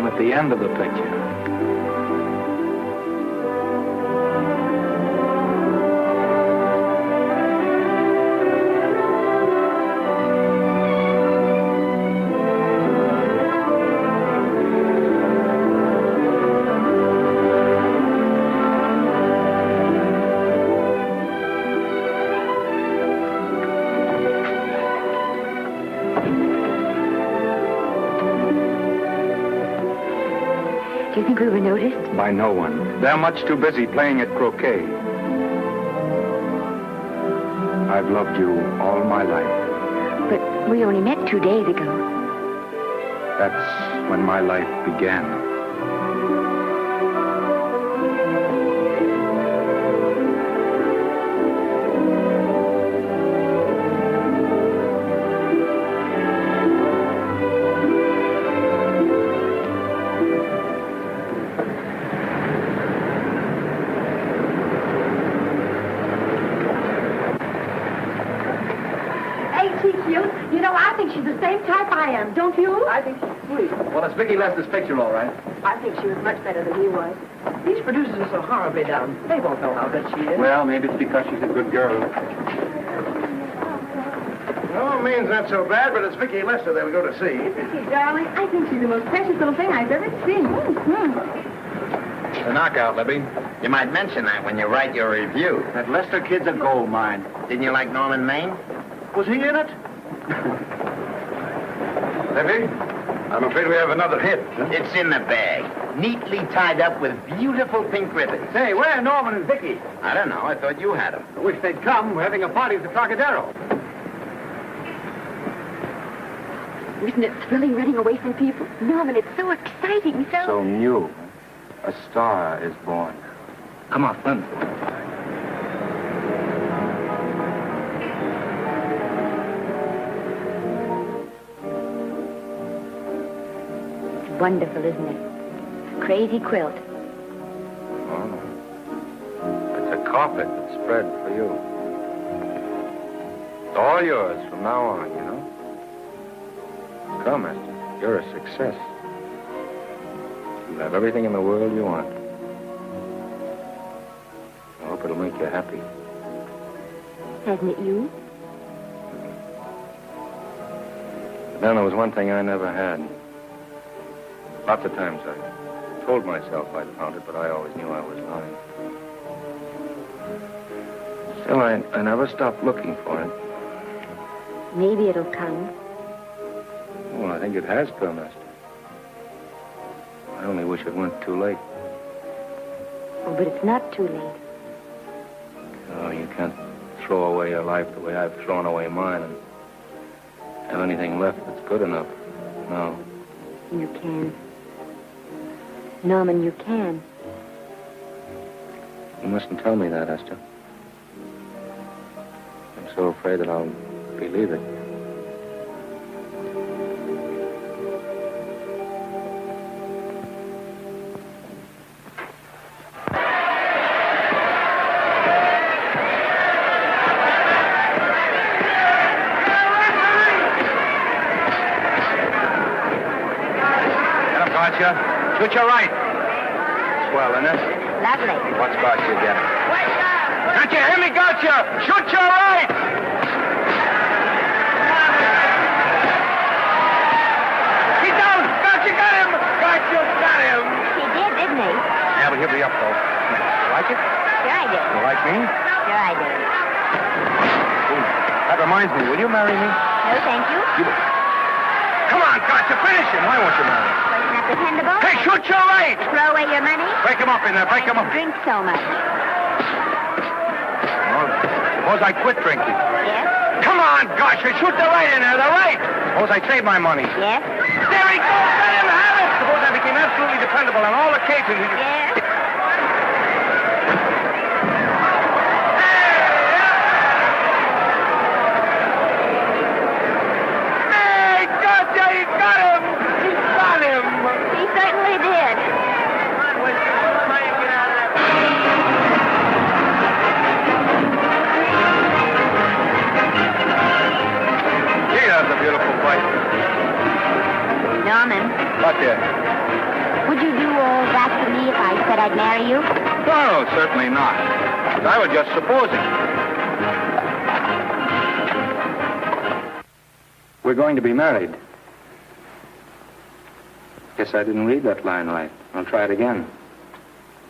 At the end of the picture. Do you think we were noticed? By no one. They're much too busy playing at croquet. I've loved you all my life. But we only met 2 days ago. That's when my life began. type I am, don't you? I think she's sweet. Well, it's Vicki Lester's picture, all right. I think she was much better than he was. These producers are so horribly down. They won't know how good she is. Well, maybe it's because she's a good girl. No, Maine's not so bad, but it's Vicki Lester that we go to see. Vicky, darling, I think she's the most precious little thing I've ever seen. The knockout, Libby. You might mention that when you write your review. That Lester kid's a gold mine. Didn't you like Norman Maine? Was he in it? Libby, I'm afraid we have another hit. It's in the bag, neatly tied up with beautiful pink ribbons. Hey, where are Norman and Vicki? I don't know. I thought you had them. I wish they'd come. We're having a party at the Trocadero. Isn't it thrilling running away from people? Norman, it's so exciting, So new. A star is born. Come on, Fleming. It's wonderful, isn't it? Crazy quilt. Oh. It's a carpet spread for you. It's all yours from now on, you know? Come, Esther. You're a success. You have everything in the world you want. I hope it'll make you happy. Hasn't it you? But then there was one thing I never had. Lots of times I told myself I'd found it, but I always knew I was lying. Still, I never stopped looking for it. Maybe it'll come. Well, I think it has come, Esther. I only wish it weren't too late. Oh, but it's not too late. Oh, you can't throw away your life the way I've thrown away mine and have anything left that's good enough. No. You can. Norman, you can. You mustn't tell me that, Esther. I'm so afraid that I'll believe it. Shoot your right. Swell, isn't it? Lovely. What scotch you get? Can't you hear me, gotcha? Shoot your right. He's down. Gotcha, got him. Gotcha, got him. He did, didn't he? Yeah, but he'll be up, though. You like it? Sure I did. You like me? Sure I did. Ooh, that reminds me. Will you marry me? No, thank you. Come on, gotcha. Finish him. Why won't you marry me? Wasn't that dependable? Hey, shoot your right. Throw away your money? Break him up in there. Break him up. Drink so much. Well, suppose I quit drinking. Yes? Come on, gosh, shoot the right in there, the right. Suppose I save my money. Yes? There he goes, let him have it. Suppose I became absolutely dependable on all occasions. Yes? Hey, gotcha, he got him. He got him. He certainly did. That's a beautiful place. Norman, What, dear? would you do all that to me if I said I'd marry you? No, certainly not. I was just supposing. We're going to be married. Guess I didn't read that line right. I'll try it again.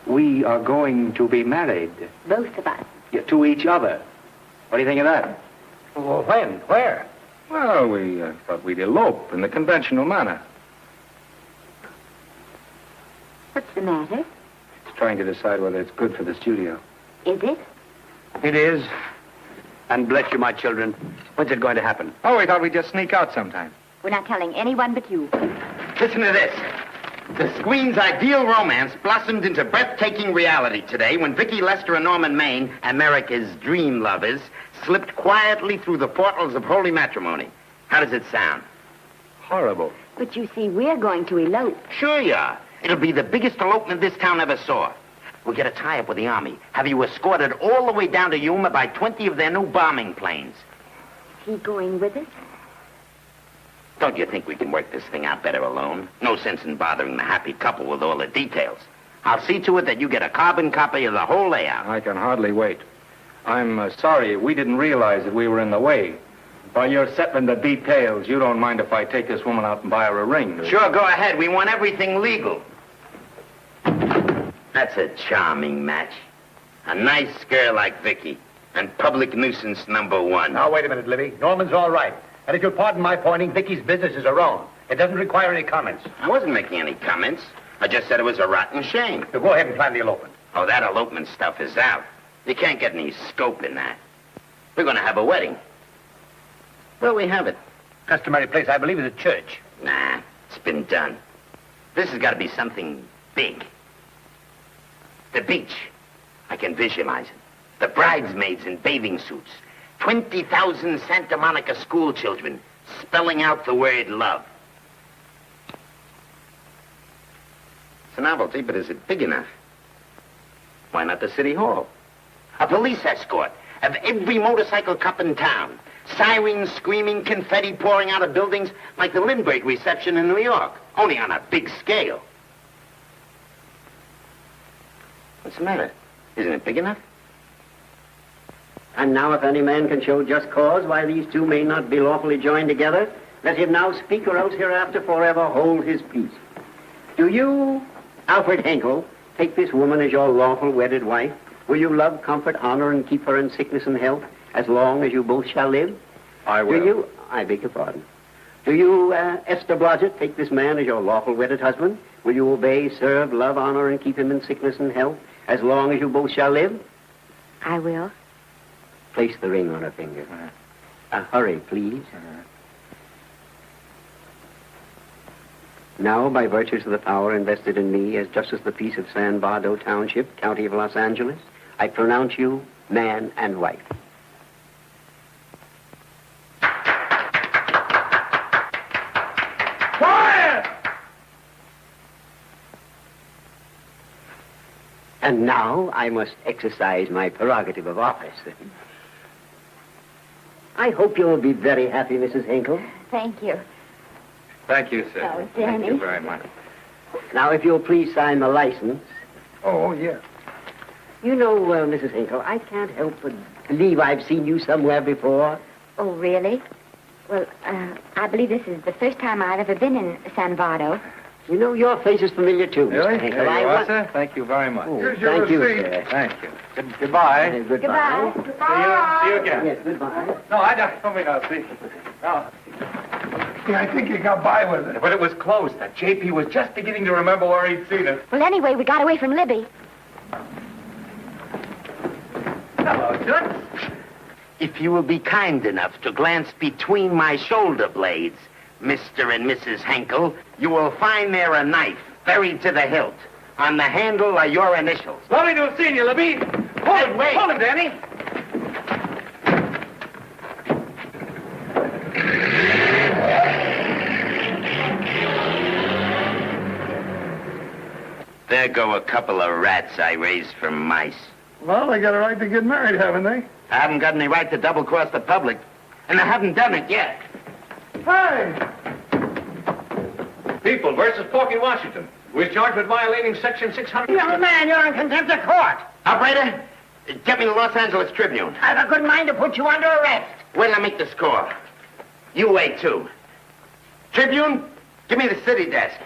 We are going to be married. Both of us. Yeah, to each other. What do you think of that? Well, when? Where? Well, we thought we'd elope in the conventional manner. What's the matter? It's trying to decide whether it's good for the studio. Is it? It is. And bless you, my children. When's it going to happen? Oh, we thought we'd just sneak out sometime. We're not telling anyone but you. Listen to this. The screen's ideal romance blossomed into breathtaking reality today when Vicki Lester and Norman Maine, America's dream lovers, slipped quietly through the portals of holy matrimony. How does it sound? Horrible. But you see, we're going to elope. Sure you are. It'll be the biggest elopement this town ever saw. We'll get a tie-up with the Army, have you escorted all the way down to Yuma by 20 of their new bombing planes. Is he going with us? Don't you think we can work this thing out better alone? No sense in bothering the happy couple with all the details. I'll see to it that you get a carbon copy of the whole layout. I can hardly wait. I'm sorry we didn't realize that we were in the way. While you're settling the details, you don't mind if I take this woman out and buy her a ring, do you? Sure, go ahead. We want everything legal. That's a charming match. A nice girl like Vicky. And public nuisance number one. Now, wait a minute, Libby. Norman's all right. And if you'll pardon my pointing, Vicky's businesses are wrong. It doesn't require any comments. I wasn't making any comments. I just said it was a rotten shame. So go ahead and plan the elopement. Oh, that elopement stuff is out. You can't get any scope in that. We're going to have a wedding. Where'll we have it? Customary place, I believe, is a church. Nah, it's been done. This has got to be something big. The beach. I can visualize it. The bridesmaids in bathing suits. 20,000 Santa Monica school children spelling out the word love. It's a novelty, but is it big enough? Why not the city hall? A police escort of every motorcycle cop in town. Sirens screaming, confetti pouring out of buildings like the Lindbergh reception in New York, only on a big scale. What's the matter? Isn't it big enough? And now if any man can show just cause why these two may not be lawfully joined together, let him now speak or else hereafter forever hold his peace. Do you, Alfred Henkel, take this woman as your lawful wedded wife? Will you love, comfort, honor, and keep her in sickness and health as long as you both shall live? I will. Do you, I beg your pardon. Do you, Esther Blodgett, take this man as your lawful wedded husband? Will you obey, serve, love, honor, and keep him in sickness and health as long as you both shall live? I will. Place the ring on her finger. Hurry, please. Now, by virtues of the power invested in me as Justice of the Peace of San Bardo Township, County of Los Angeles, I pronounce you man and wife. Quiet! And now I must exercise my prerogative of office. I hope you will be very happy, Mrs. Hinkle. Thank you. Thank you, sir. Oh, Thank Danny. you very much. Now, if you'll please sign the license. Oh, yeah. You know, Mrs. Hinkle, I can't help but believe I've seen you somewhere before. Oh, really? Well, I believe this is the first time I've ever been in San Bardo. You know, your face is familiar, too, Really? Mr. Hinkle. There you I are, sir. Thank you very much. Oh, Here's your thank you, receipt. sir. Thank you. Goodbye. Goodbye. See you again. Yes, goodbye. No, I don't. Don't mean I'll see. No. Yeah, I think you got by with it. But it was close. That JP was just beginning to remember where he'd seen it. Well, anyway, we got away from Libby. Hello, Toots. If you will be kind enough to glance between my shoulder blades, Mr. and Mrs. Henkel, you will find there a knife buried to the hilt. On the handle are your initials. Lovely to have seen you, Libby. Hold him, wait. Hold him, Danny. There go a couple of rats I raised from mice. Well, they got a right to get married, haven't they? I haven't got any right to double-cross the public, and I haven't done it yet. Hey! People versus Porky Washington, who is charged with violating Section 600. Young man, you're in contempt of court. Operator, get me the Los Angeles Tribune. I've a good mind to put you under arrest. Wait till I make the score. You wait, too. Tribune, give me the city desk.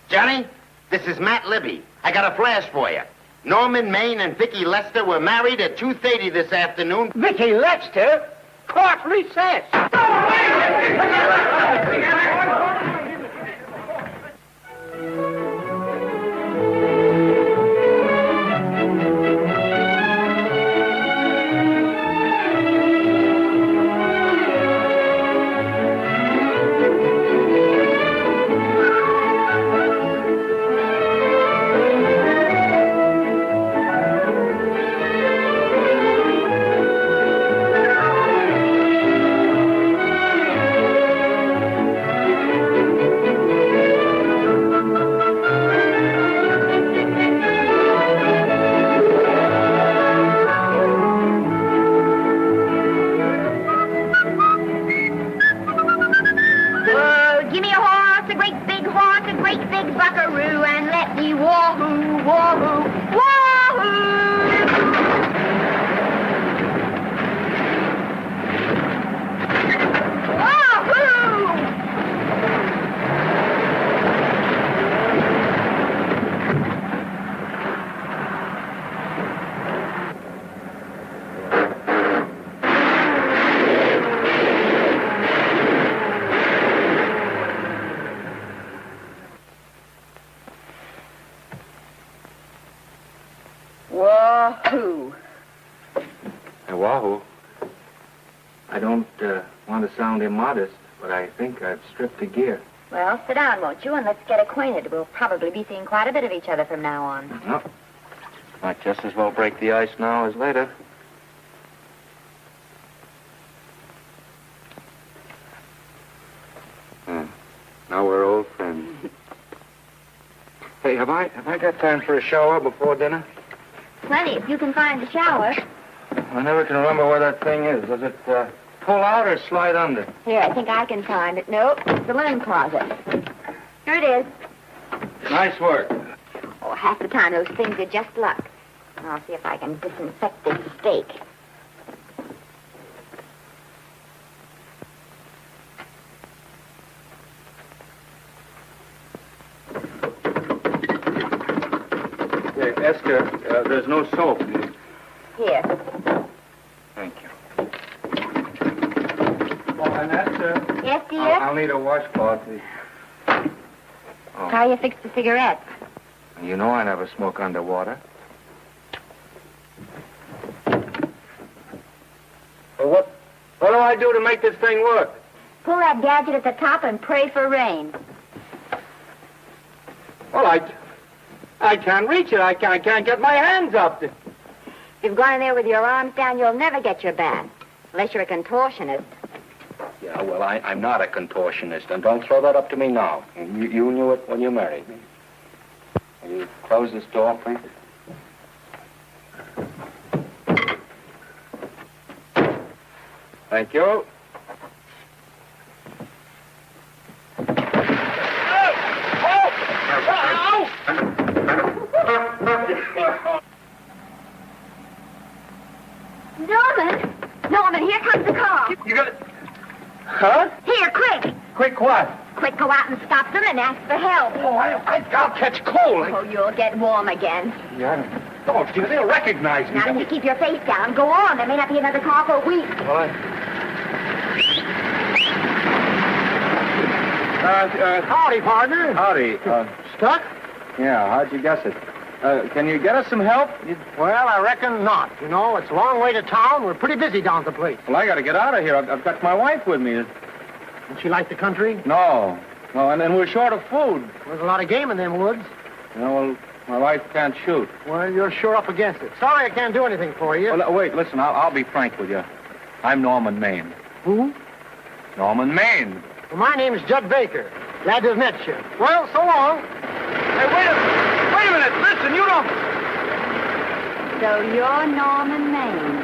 Johnny, this is Matt Libby. I got a flash for you. Norman Maine and Vicky Lester were married at 2:30 this afternoon. Vicky Lester? Court recess. me a horse, a great big horse, a great big buckaroo, and let me wahoo, wahoo, wahoo! Wahoo. Hey, Wahoo. I don't want to sound immodest, but I think I've stripped a gear. Well, sit down, won't you, and let's get acquainted. We'll probably be seeing quite a bit of each other from now on. No. Might just as well break the ice now as later. Now we're old friends. Hey, have I got time for a shower before dinner? Plenty, if you can find the shower. I never can remember where that thing is. Does it pull out or slide under? Here, I think I can find it. Nope, it's the linen closet. Here it is. Nice work. Oh, half the time those things are just luck. I'll see if I can disinfect this steak. Hey, Esther, there's no soap. Here. Thank you. Oh, and Esther. Yes, dear? I'll need a washcloth. Oh. How you fix the cigarette? You know I never smoke underwater. Well, what do I do to make this thing work? Pull that gadget at the top and pray for rain. Well, I can't reach it. I can't get my hands up. If you've gone in there with your arms down, you'll never get your bath. Unless you're a contortionist. Yeah, well, I'm not a contortionist, and don't throw that up to me now. You knew it when you married me. Will you close this door, please? Thank you. Norman, here comes the car. You got it? Huh? Here, quick. Quick what? Quick, go out and stop them and ask for help. Oh, I'll catch cold. Oh, you'll get warm again. Yeah. Oh, dear, they'll recognize me. Now, if you keep your face down, go on. There may not be another car for a week. Well, Howdy, partner. Howdy. Stuck? Yeah, how'd you guess it? Can you get us some help? Well, I reckon not. You know, it's a long way to town. We're pretty busy down at the place. Well, I got to get out of here. I've got my wife with me. Does she like the country? No, and then we're short of food. There's a lot of game in them woods. You know, well, my wife can't shoot. Well, you're sure up against it. Sorry I can't do anything for you. Well, wait, listen, I'll be frank with you. I'm Norman Maine. Who? Norman Maine. Well, my name's Judd Baker. Glad to have met you. Well, so long. Hey, wait a minute. Listen, you don't... So you're Norman Maine.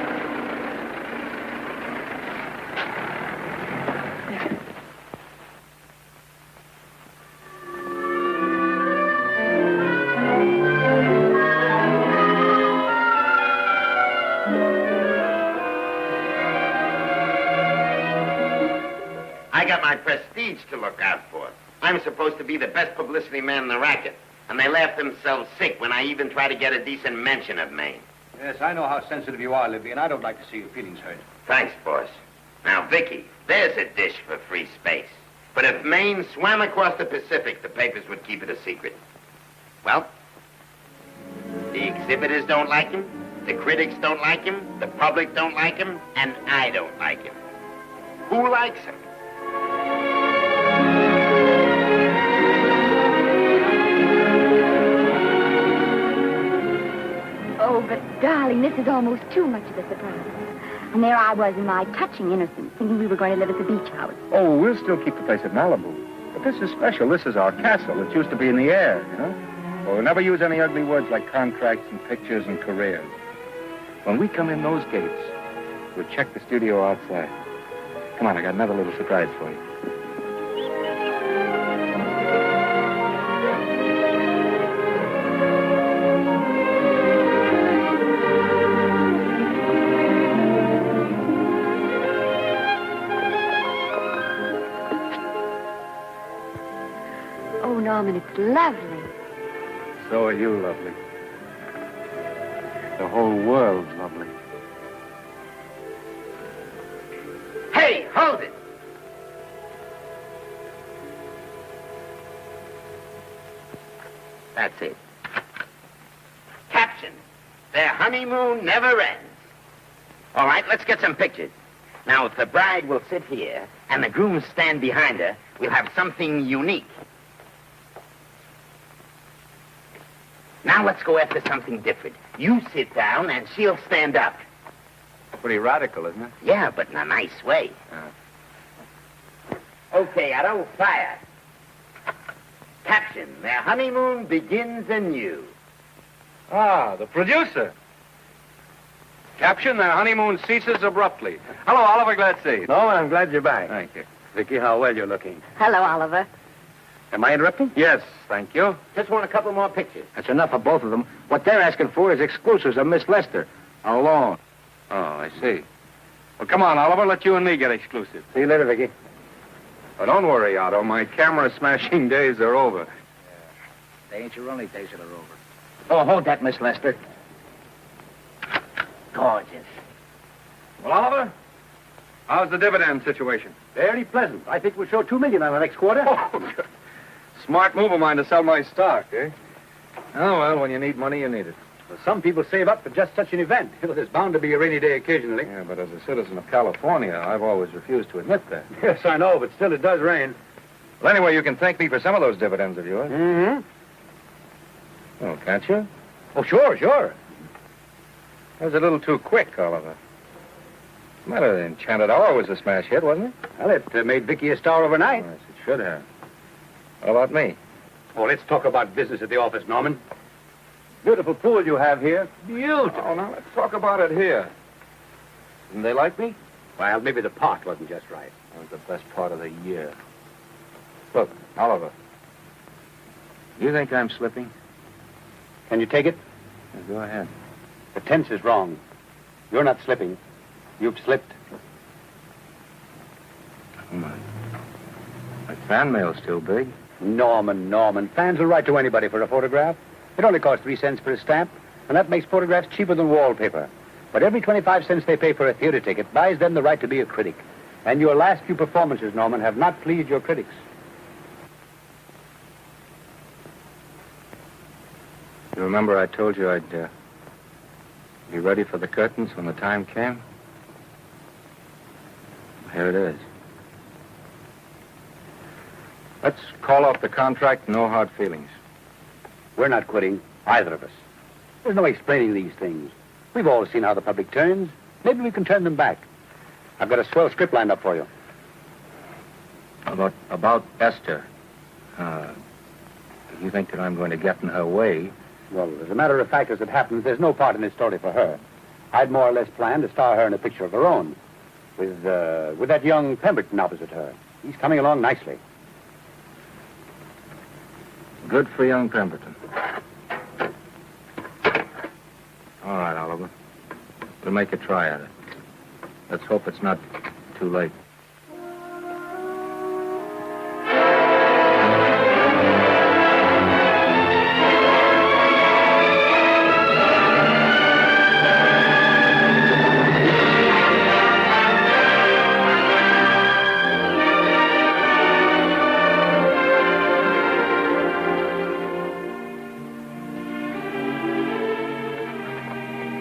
I got my prestige to look out for. I'm supposed to be the best publicity man in the racket. And they laugh themselves sick when I even try to get a decent mention of Maine. Yes, I know how sensitive you are, Libby, and I don't like to see your feelings hurt. Thanks, boss. Now, Vicky, there's a dish for free space. But if Maine swam across the Pacific, the papers would keep it a secret. Well, the exhibitors don't like him, the critics don't like him, the public don't like him, and I don't like him. Who likes him? Oh, but, darling, this is almost too much of a surprise. And there I was in my touching innocence, thinking we were going to live at the beach house. Oh, we'll still keep the place at Malibu. But this is special. This is our castle. It used to be in the air, you know? Well, we'll never use any ugly words like contracts and pictures and careers. When we come in those gates, we'll check the studio outside. Come on, I got another little surprise for you. Oh, Norman, it's lovely. So are you lovely. The whole world's lovely. Hey, hold it! That's it. Caption: their honeymoon never ends. All right, let's get some pictures. Now, if the bride will sit here and the groom stand behind her, we'll have something unique. Now let's go after something different. You sit down and she'll stand up. Pretty radical, isn't it? Yeah, but in a nice way. Okay, Otto, fire. Caption: their honeymoon begins anew. Ah, the producer. Caption: their honeymoon ceases abruptly. Hello, Oliver, glad to see you. No, I'm glad you're back. Thank you. Vicky, how well you're looking. Hello, Oliver. Am I interrupting? Yes, thank you. Just want a couple more pictures. That's enough of both of them. What they're asking for is exclusives of Miss Lester. Alone. Oh, I see. Well, come on, Oliver, let you and me get exclusive. See you later, Vicky. Oh, don't worry, Otto. My camera smashing days are over. They ain't your only days that are over. Oh, hold that, Miss Lester. Gorgeous. Well, Oliver, how's the dividend situation? Very pleasant. I think we'll show $2 million on the next quarter. Oh, smart move of mine to sell my stock, eh? Oh, well, when you need money, you need it. Well, some people save up for just such an event. There's bound to be a rainy day occasionally. Yeah, but as a citizen of California, I've always refused to admit that. Yes, I know, but still it does rain. Well, anyway, you can thank me for some of those dividends of yours. Mm-hmm. Oh, can't you? Oh, sure. That was a little too quick, Oliver. What's the matter? The Enchanted Hour was a smash hit, wasn't it? Well, it made Vicky a star overnight. Yes, it should have. How about me? Oh, let's talk about business at the office, Norman. Beautiful pool you have here. Beautiful. Oh, now let's talk about it here. Didn't they like me? Well, maybe the pot wasn't just right. That was the best part of the year. Look, Oliver, do you think I'm slipping? Can you take it? Yeah, go ahead. The tense is wrong. You're not slipping. You've slipped. Oh, my fan mail's still big. Norman. Fans will write to anybody for a photograph. It only costs 3 cents for a stamp, and that makes photographs cheaper than wallpaper. But every 25 cents they pay for a theater ticket buys them the right to be a critic. And your last few performances, Norman, have not pleased your critics. You remember I told you I'd be ready for the curtains when the time came? Here it is. Let's call off the contract, no hard feelings. We're not quitting, either of us. There's no explaining these things. We've all seen how the public turns. Maybe we can turn them back. I've got a swell script lined up for you. About Esther. You think that I'm going to get in her way? Well, as a matter of fact, as it happens, there's no part in this story for her. I'd more or less planned to star her in a picture of her own, with that young Pemberton opposite her. He's coming along nicely. Good for young Pemberton. All right, Oliver. We'll make a try at it. Let's hope it's not too late.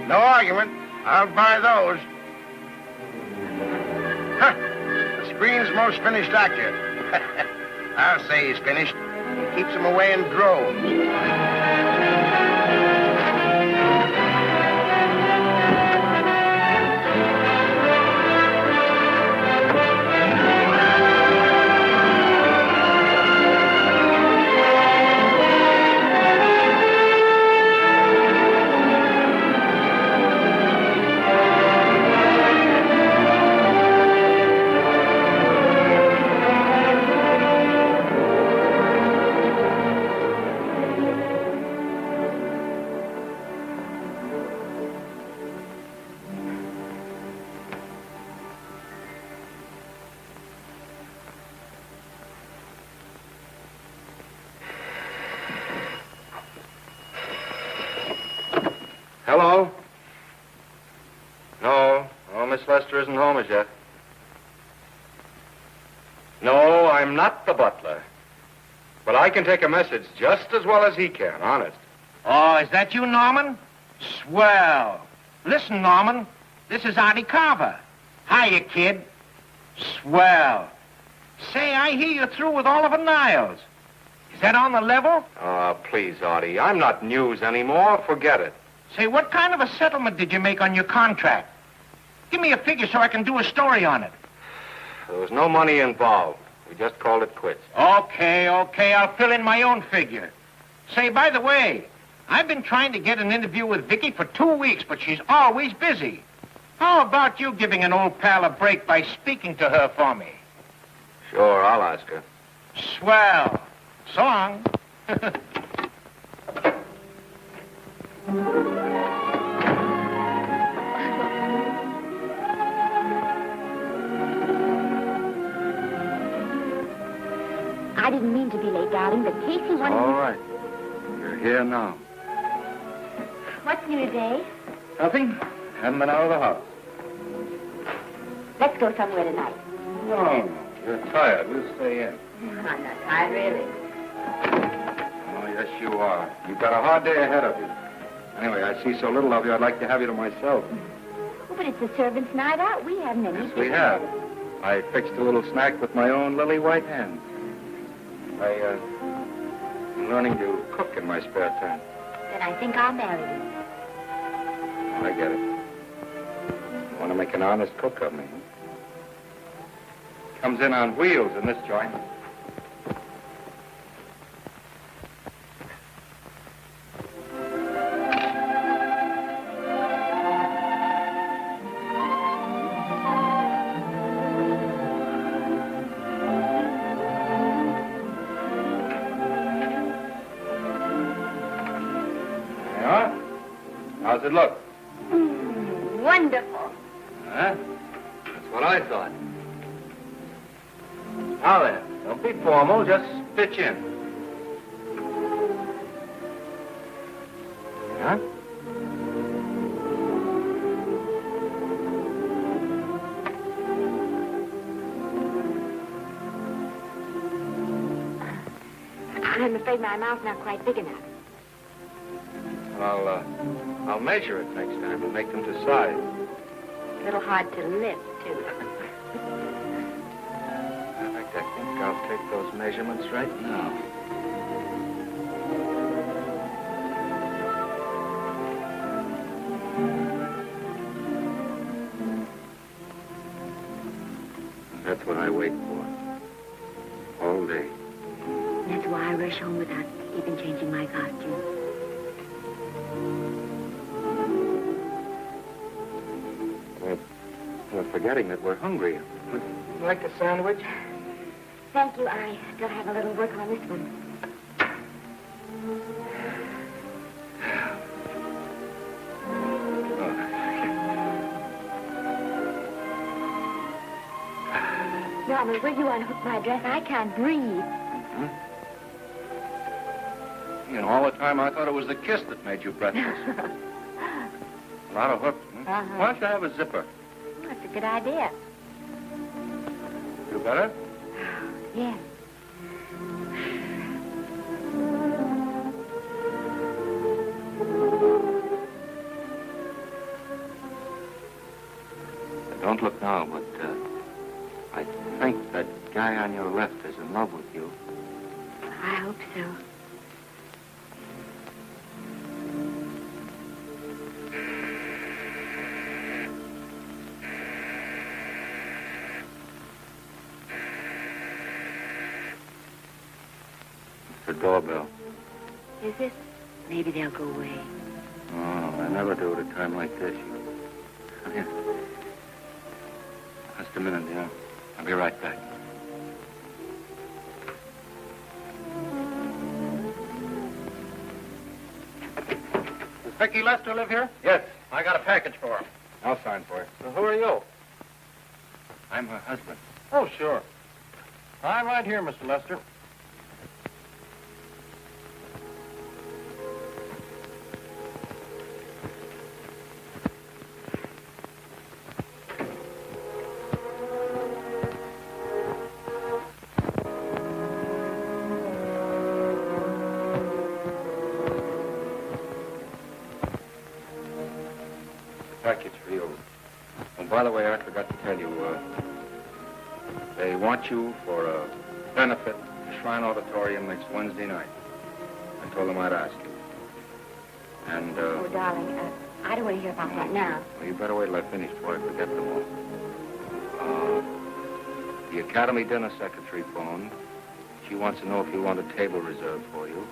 No argument. I'll buy those. Huh. The screen's most finished actor. I'll say he's finished. He keeps them away in droves. Hello? No, Miss Lester isn't home as yet. No, I'm not the butler. But I can take a message just as well as he can, honest. Oh, is that you, Norman? Swell. Listen, Norman, this is Artie Carver. Hiya, kid. Swell. Say, I hear you're through with Oliver Niles. Is that on the level? Please, Artie, I'm not news anymore. Forget it. Say, what kind of a settlement did you make on your contract? Give me a figure so I can do a story on it. There was no money involved. We just called it quits. Okay, I'll fill in my own figure. Say, by the way, I've been trying to get an interview with Vicky for 2 weeks, but she's always busy. How about you giving an old pal a break by speaking to her for me? Sure, I'll ask her. Swell. So long. I didn't mean to be late, darling, but Casey wanted... All right. You're here now. What's new today? Nothing. Haven't been out of the house. Let's go somewhere tonight. No, you're tired. We'll stay in. I'm not tired, really. Oh, yes, you are. You've got a hard day ahead of you. Anyway, I see so little of you, I'd like to have you to myself. Oh, but it's the servants' night out. We haven't any. Yes, we have. I fixed a little snack with my own lily white hands. I'm learning to cook in my spare time. Then I think I'll marry you. I get it. You want to make an honest cook of me, huh? Comes in on wheels in this joint. How's it look? Wonderful. Huh? That's what I thought. Now then, don't be formal, just pitch in. Huh? I'm afraid my mouth's not quite big enough. I'll measure it next time and make them to size. A little hard to lift, too. In fact, I think I'll take those measurements right now. That's what I wait for. All day. That's why I rush home without even changing my costume. We're forgetting that we're hungry. Would you like a sandwich? Thank you. I still have a little work on this one. Norman, will you unhook my dress? I can't breathe. Mm-hmm. You know, all the time I thought it was the kiss that made you breathless. A lot of hooks. Uh-huh. Why don't you have a zipper? That's a good idea. You better? Yes. Don't look now, but I think that guy on your left is in love with you. I hope so. The doorbell. Is it? Maybe they'll go away. Oh, I never do at a time like this. Come here. Just a minute, dear. I'll be right back. Does Vicky Lester live here? Yes. I got a package for her. I'll sign for it. So who are you? I'm her husband. Oh, sure. I'm right here, Mr. Lester. By the way, I forgot to tell you, they want you for a benefit at Shrine Auditorium next Wednesday night. I told them I'd ask you. And, Oh, darling, I don't want to hear about that now. well, you better wait till I finish before I forget them all. The Academy dinner secretary phoned. She wants to know if you want a table reserved for you.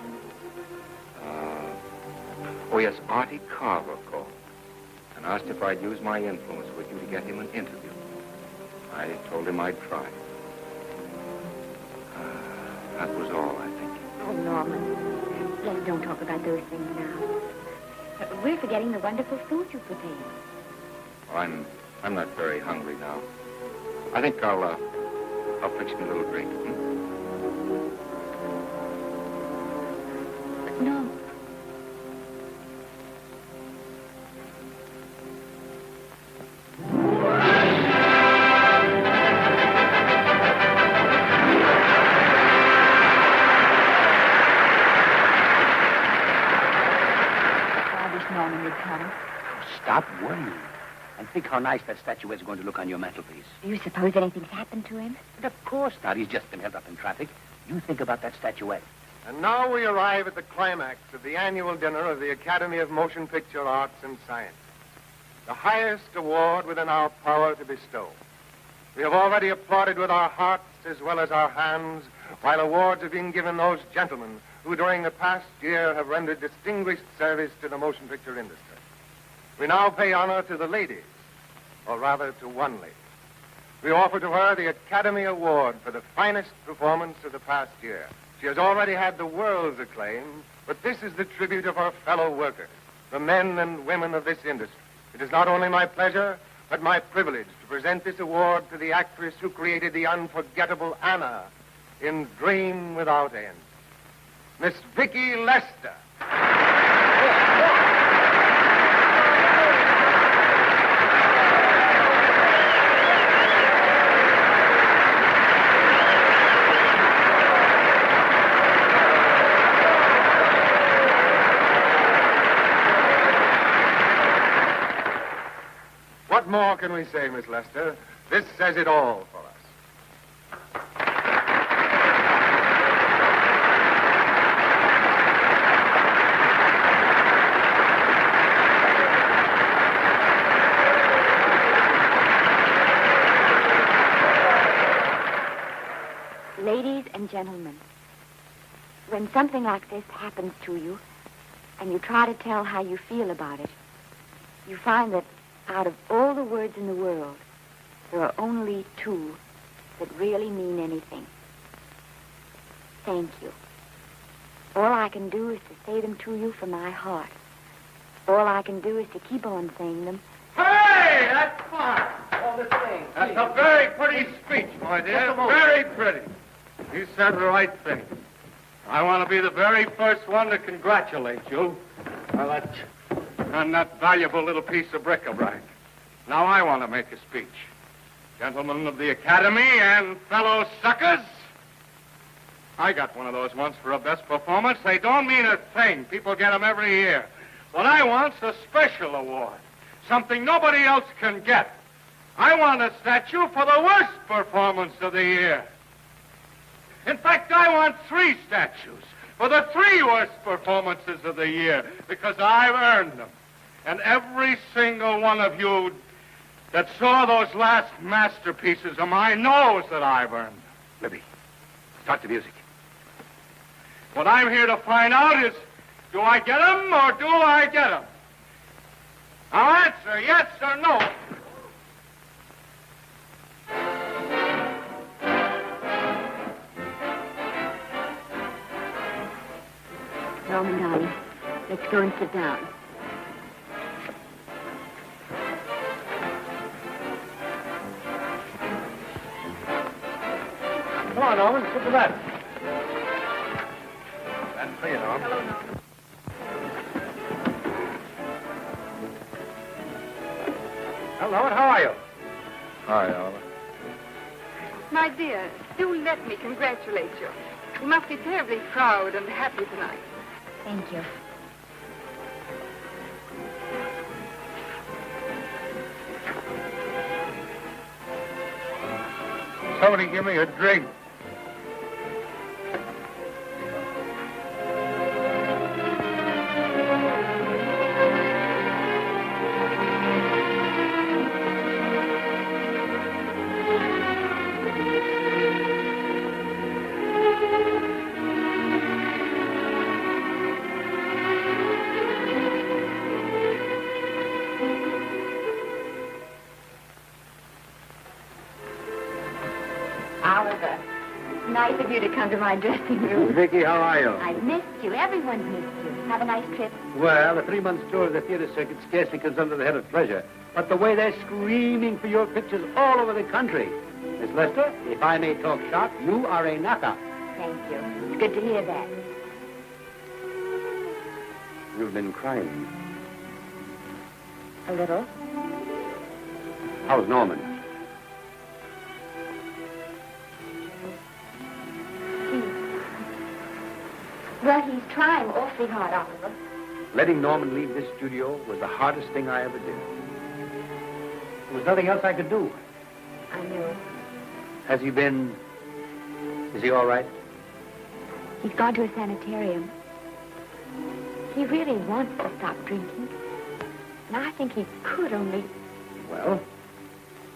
Oh, yes, Artie Carver called and asked if I'd use my influence with you to get him an interview. I told him I'd try. That was all, I think. Oh, Norman, please don't talk about those things now. We're forgetting the wonderful food you prepared. Well, I'm not very hungry now. I think I'll fix me a little drink. No. Norman would come. Stop worrying. And think how nice that statuette is going to look on your mantelpiece. Do you suppose anything's happened to him? But of course not. He's just been held up in traffic. You think about that statuette. And now we arrive at the climax of the annual dinner of the Academy of Motion Picture Arts and Sciences, the highest award within our power to bestow. We have already applauded with our hearts as well as our hands, while awards are being given those gentlemen who during the past year have rendered distinguished service to the motion picture industry. We now pay honor to the ladies, or rather to one lady. We offer to her the Academy Award for the finest performance of the past year. She has already had the world's acclaim, but this is the tribute of her fellow workers, the men and women of this industry. It is not only my pleasure, but my privilege to present this award to the actress who created the unforgettable Anna in Dream Without End, Miss Vicki Lester. What more can we say, Miss Lester? This says it all for us. Ladies and gentlemen, when something like this happens to you and you try to tell how you feel about it, you find that out of all the words in the world, there are only two that really mean anything. Thank you. All I can do is to say them to you from my heart. All I can do is to keep on saying them. Hey, that's fine. All this thing. That's a very pretty speech, my dear. Very pretty. You said the right thing. I want to be the very first one to congratulate you on that valuable little piece of bric-a-brac. Now I want to make a speech. Gentlemen of the Academy and fellow suckers, I got one of those once for a best performance. They don't mean a thing. People get them every year. What I want's a special award, something nobody else can get. I want a statue for the worst performance of the year. In fact, I want 3 statues for the 3 worst performances of the year, because I've earned them. And every single one of you that saw those last masterpieces of mine knows that I've earned them. Libby, start the music. What I'm here to find out is, do I get them or do I get them? Now answer yes or no. Norman, darling, let's go and sit down. Come on, Norman, sit to that. That's for you, Norman. Hello, Norman. Well, Norman, how are you? Hi, Oliver. My dear, do let me congratulate you. You must be terribly proud and happy tonight. Thank you. Somebody give me a drink. Oliver, it's nice of you to come to my dressing room. Vicky, how are you? I've missed you. Everyone's missed you. Have a nice trip. Well, a 3-month tour of the theater circuit scarcely comes under the head of pleasure. But the way they're screaming for your pictures all over the country. Miss Lester, if I may talk shop, you are a knockout. Thank you. It's good to hear that. You've been crying. A little. How's Norman? Well, he's trying awfully hard, Oliver. Letting Norman leave this studio was the hardest thing I ever did. There was nothing else I could do. I know. Has he been... Is he all right? He's gone to a sanitarium. He really wants to stop drinking. And I think he could only... Well,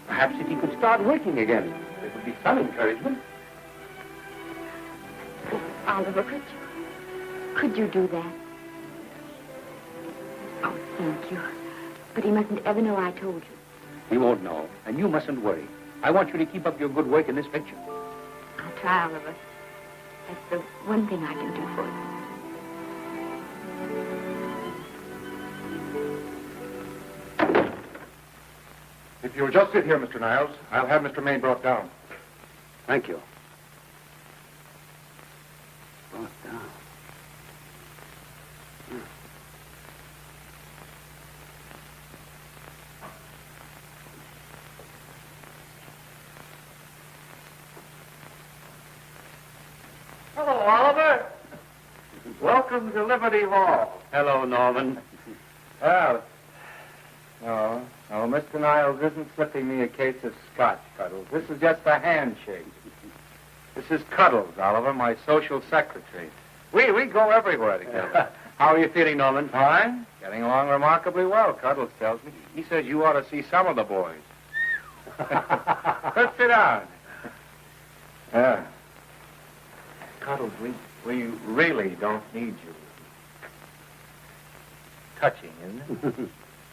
perhaps if he could start working again, there would be some encouragement. Oliver, could you do that? Oh, thank you. But he mustn't ever know I told you. He won't know, and you mustn't worry. I want you to keep up your good work in this picture. I'll try, Oliver. That's the one thing I can do for you. If you'll just sit here, Mr. Niles, I'll have Mr. Maine brought down. Thank you. Brought down. Hello, Oliver. Welcome to Liberty Hall. Hello, Norman. Well, no, Mr. Niles isn't slipping me a case of scotch, Cuddles. This is just a handshake. This is Cuddles, Oliver, my social secretary. We go everywhere together. How are you feeling, Norman? Fine. Getting along remarkably well, Cuddles tells me. He says you ought to see some of the boys. Let's sit down. Yeah. Cuddles, we really don't need you. Touching, isn't it?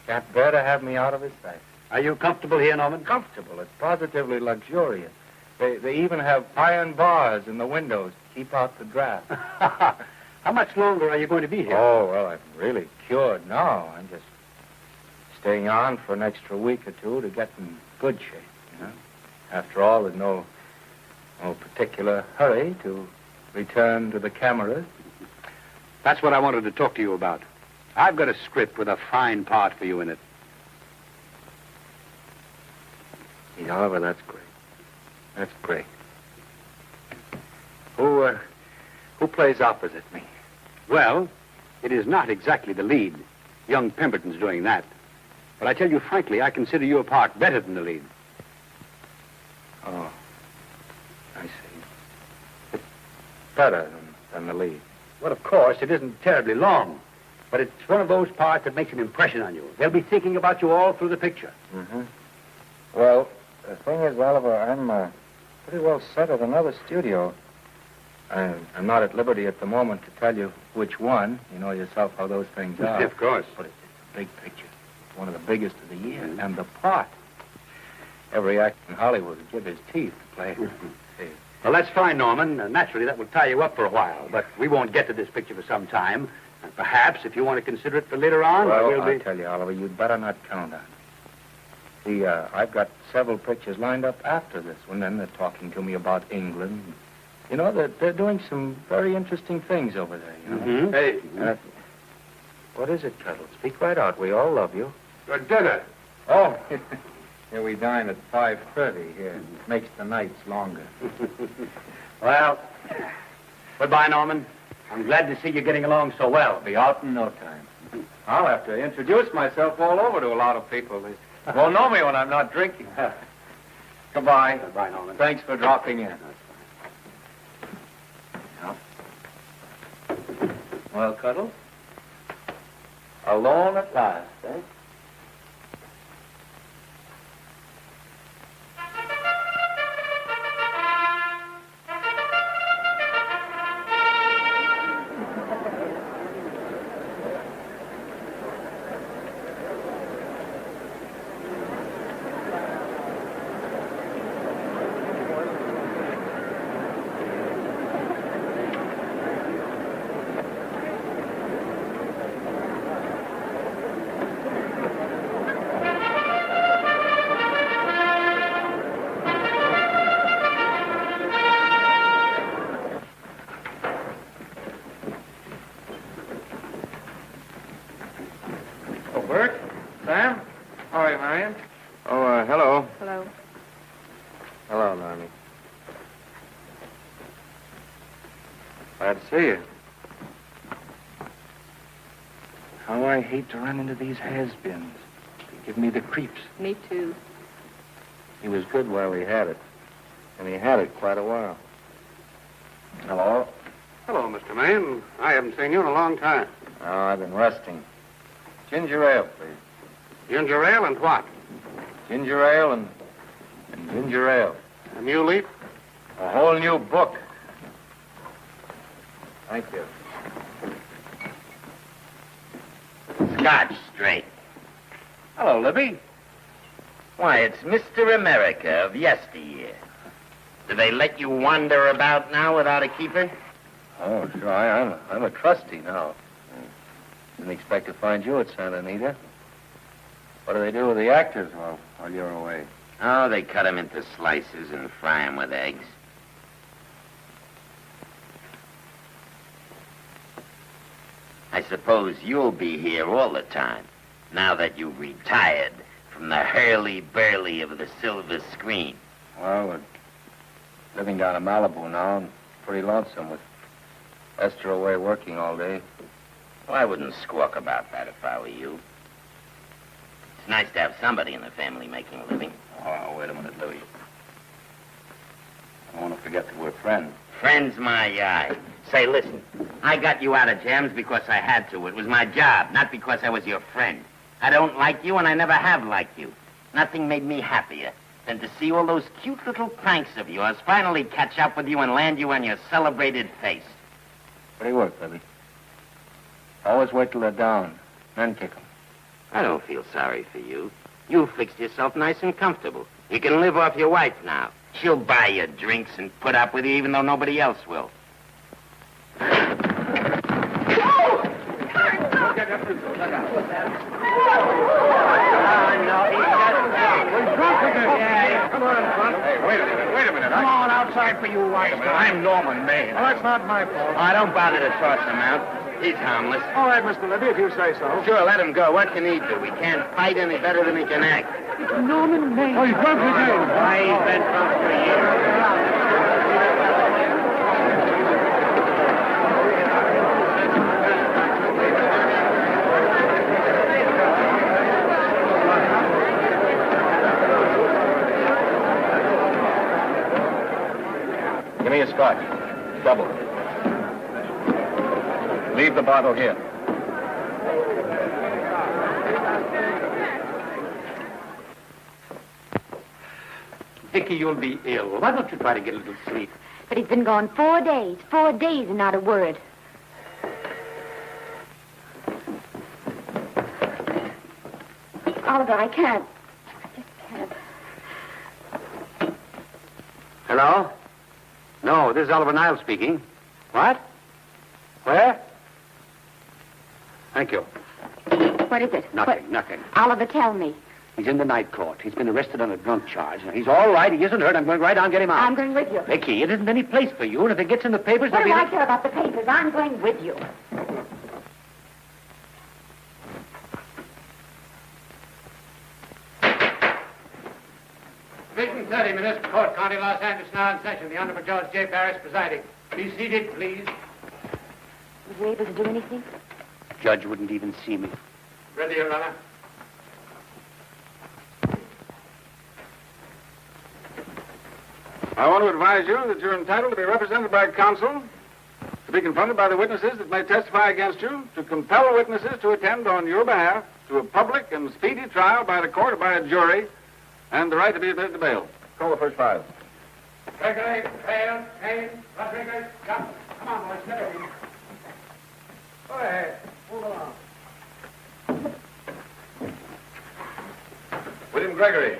Can't bear to have me out of his sight. Are you comfortable here, Norman? Comfortable. It's positively luxurious. They even have iron bars in the windows to keep out the draft. How much longer are you going to be here? Oh, well, I'm really cured now. I'm just staying on for an extra week or two to get in good shape, you know. After all, there's no particular hurry to return to the cameras. That's what I wanted to talk to you about. I've got a script with a fine part for you in it. Yeah, Oliver, that's great. That's great. Who plays opposite me? Well, it is not exactly the lead. Young Pemberton's doing that. But I tell you frankly, I consider your part better than the lead. Oh, I see. It's better than the lead. Well, of course, it isn't terribly long. But it's one of those parts that makes an impression on you. They'll be thinking about you all through the picture. Mm-hmm. Well, the thing is, Oliver, I'm pretty well set at another studio. I'm not at liberty at the moment to tell you which one. You know yourself how those things are. Of course. But it's a big picture. It's one of the biggest of the year. Mm-hmm. And the part. Every actor in Hollywood would give his teeth to play. See. Well, that's fine, Norman. Naturally, that will tie you up for a while. But we won't get to this picture for some time. And perhaps, if you want to consider it for later on, well, I'll tell you, Oliver, you'd better not count on it. See, I've got several pictures lined up after this one, and they're talking to me about England. You know, they're doing some very interesting things over there, you know. Mm-hmm. Hey. What is it, Cuddle? Speak right out. We all love you. Your dinner. Oh, here we dine at 5:30 here. It makes the nights longer. Well, goodbye, Norman. I'm glad to see you getting along so well. I'll be out in no time. I'll have to introduce myself all over to a lot of people. They won't know me when I'm not drinking. Goodbye. Goodbye, Norman. Thanks for dropping in. Well, Cuddles? Alone at last, eh? Hello. Hello. Hello, Normie. Glad to see you. How I hate to run into these has-beens. They give me the creeps. Me too. He was good while he had it. And he had it quite a while. Hello? Hello, Mr. Maine. I haven't seen you in a long time. Oh, I've been resting. Ginger ale, please. Ginger ale and what? Ginger ale and ginger ale. A new leaf? A whole new book. Thank you. Scotch straight. Hello, Libby. Why, it's Mr. America of yesteryear. Do they let you wander about now without a keeper? Oh, sure. I'm a trustee now. Didn't expect to find you at Santa Anita. What do they do with the actors while you're away? Oh, they cut them into slices and fry them with eggs. I suppose you'll be here all the time, now that you've retired from the hurly-burly of the silver screen. Well, we're living down in Malibu now and pretty lonesome with Esther away working all day. Well, I wouldn't squawk about that if I were you. It's nice to have somebody in the family making a living. Oh, wait a minute, Louis. I don't want to forget that we're friends. Friends, my eye. Say, listen, I got you out of jams because I had to. It was my job, not because I was your friend. I don't like you, and I never have liked you. Nothing made me happier than to see all those cute little pranks of yours finally catch up with you and land you on your celebrated face. Pretty work, Libby. Always wait till they're down, then kick them. I don't feel sorry for you. You fixed yourself nice and comfortable. You can live off your wife now. She'll buy you drinks and put up with you even though nobody else will. Come on, son. Hey, wait a minute. Come on outside for you, white. I'm Norman Maine. Well, that's not my fault. Oh, don't bother to toss him out. He's harmless. All right, Mr. Libby, if you say so. Sure, let him go. What can he do? He can't fight any better than he can act. Norman Maine. Oh, he's drunk again. Why, he's been drunk for years. Give me a scotch. Double. Leave the bottle here. Vicky, you'll be ill. Why don't you try to get a little sleep? But he's been gone 4 days. 4 days and not a word. Oliver, I can't. I just can't. Hello? No, this is Oliver Niles speaking. What? Where? Thank you. What is it? Nothing. Oliver, tell me. He's in the night court. He's been arrested on a drunk charge. Now, he's all right. He isn't hurt. I'm going right down and get him out. I'm going with you. Vicky, it isn't any place for you. And if it gets in the papers, What do there'll I care about the papers? I'm going with you. Division 30, Municipal Court, County Los Angeles, now in session. The Honorable Judge J. Barris presiding. Be seated, please. Was you able to do anything? Judge wouldn't even see me. Ready, Your Honor. I want to advise you that you're entitled to be represented by counsel, to be confronted by the witnesses that may testify against you, to compel witnesses to attend on your behalf to a public and speedy trial by the court or by a jury, and the right to be admitted to bail. Call the first five. Gregory, Hale, Haynes, Rodriguez, Johnson. Come on, boys, get over here. Go ahead. Move along. William Gregory.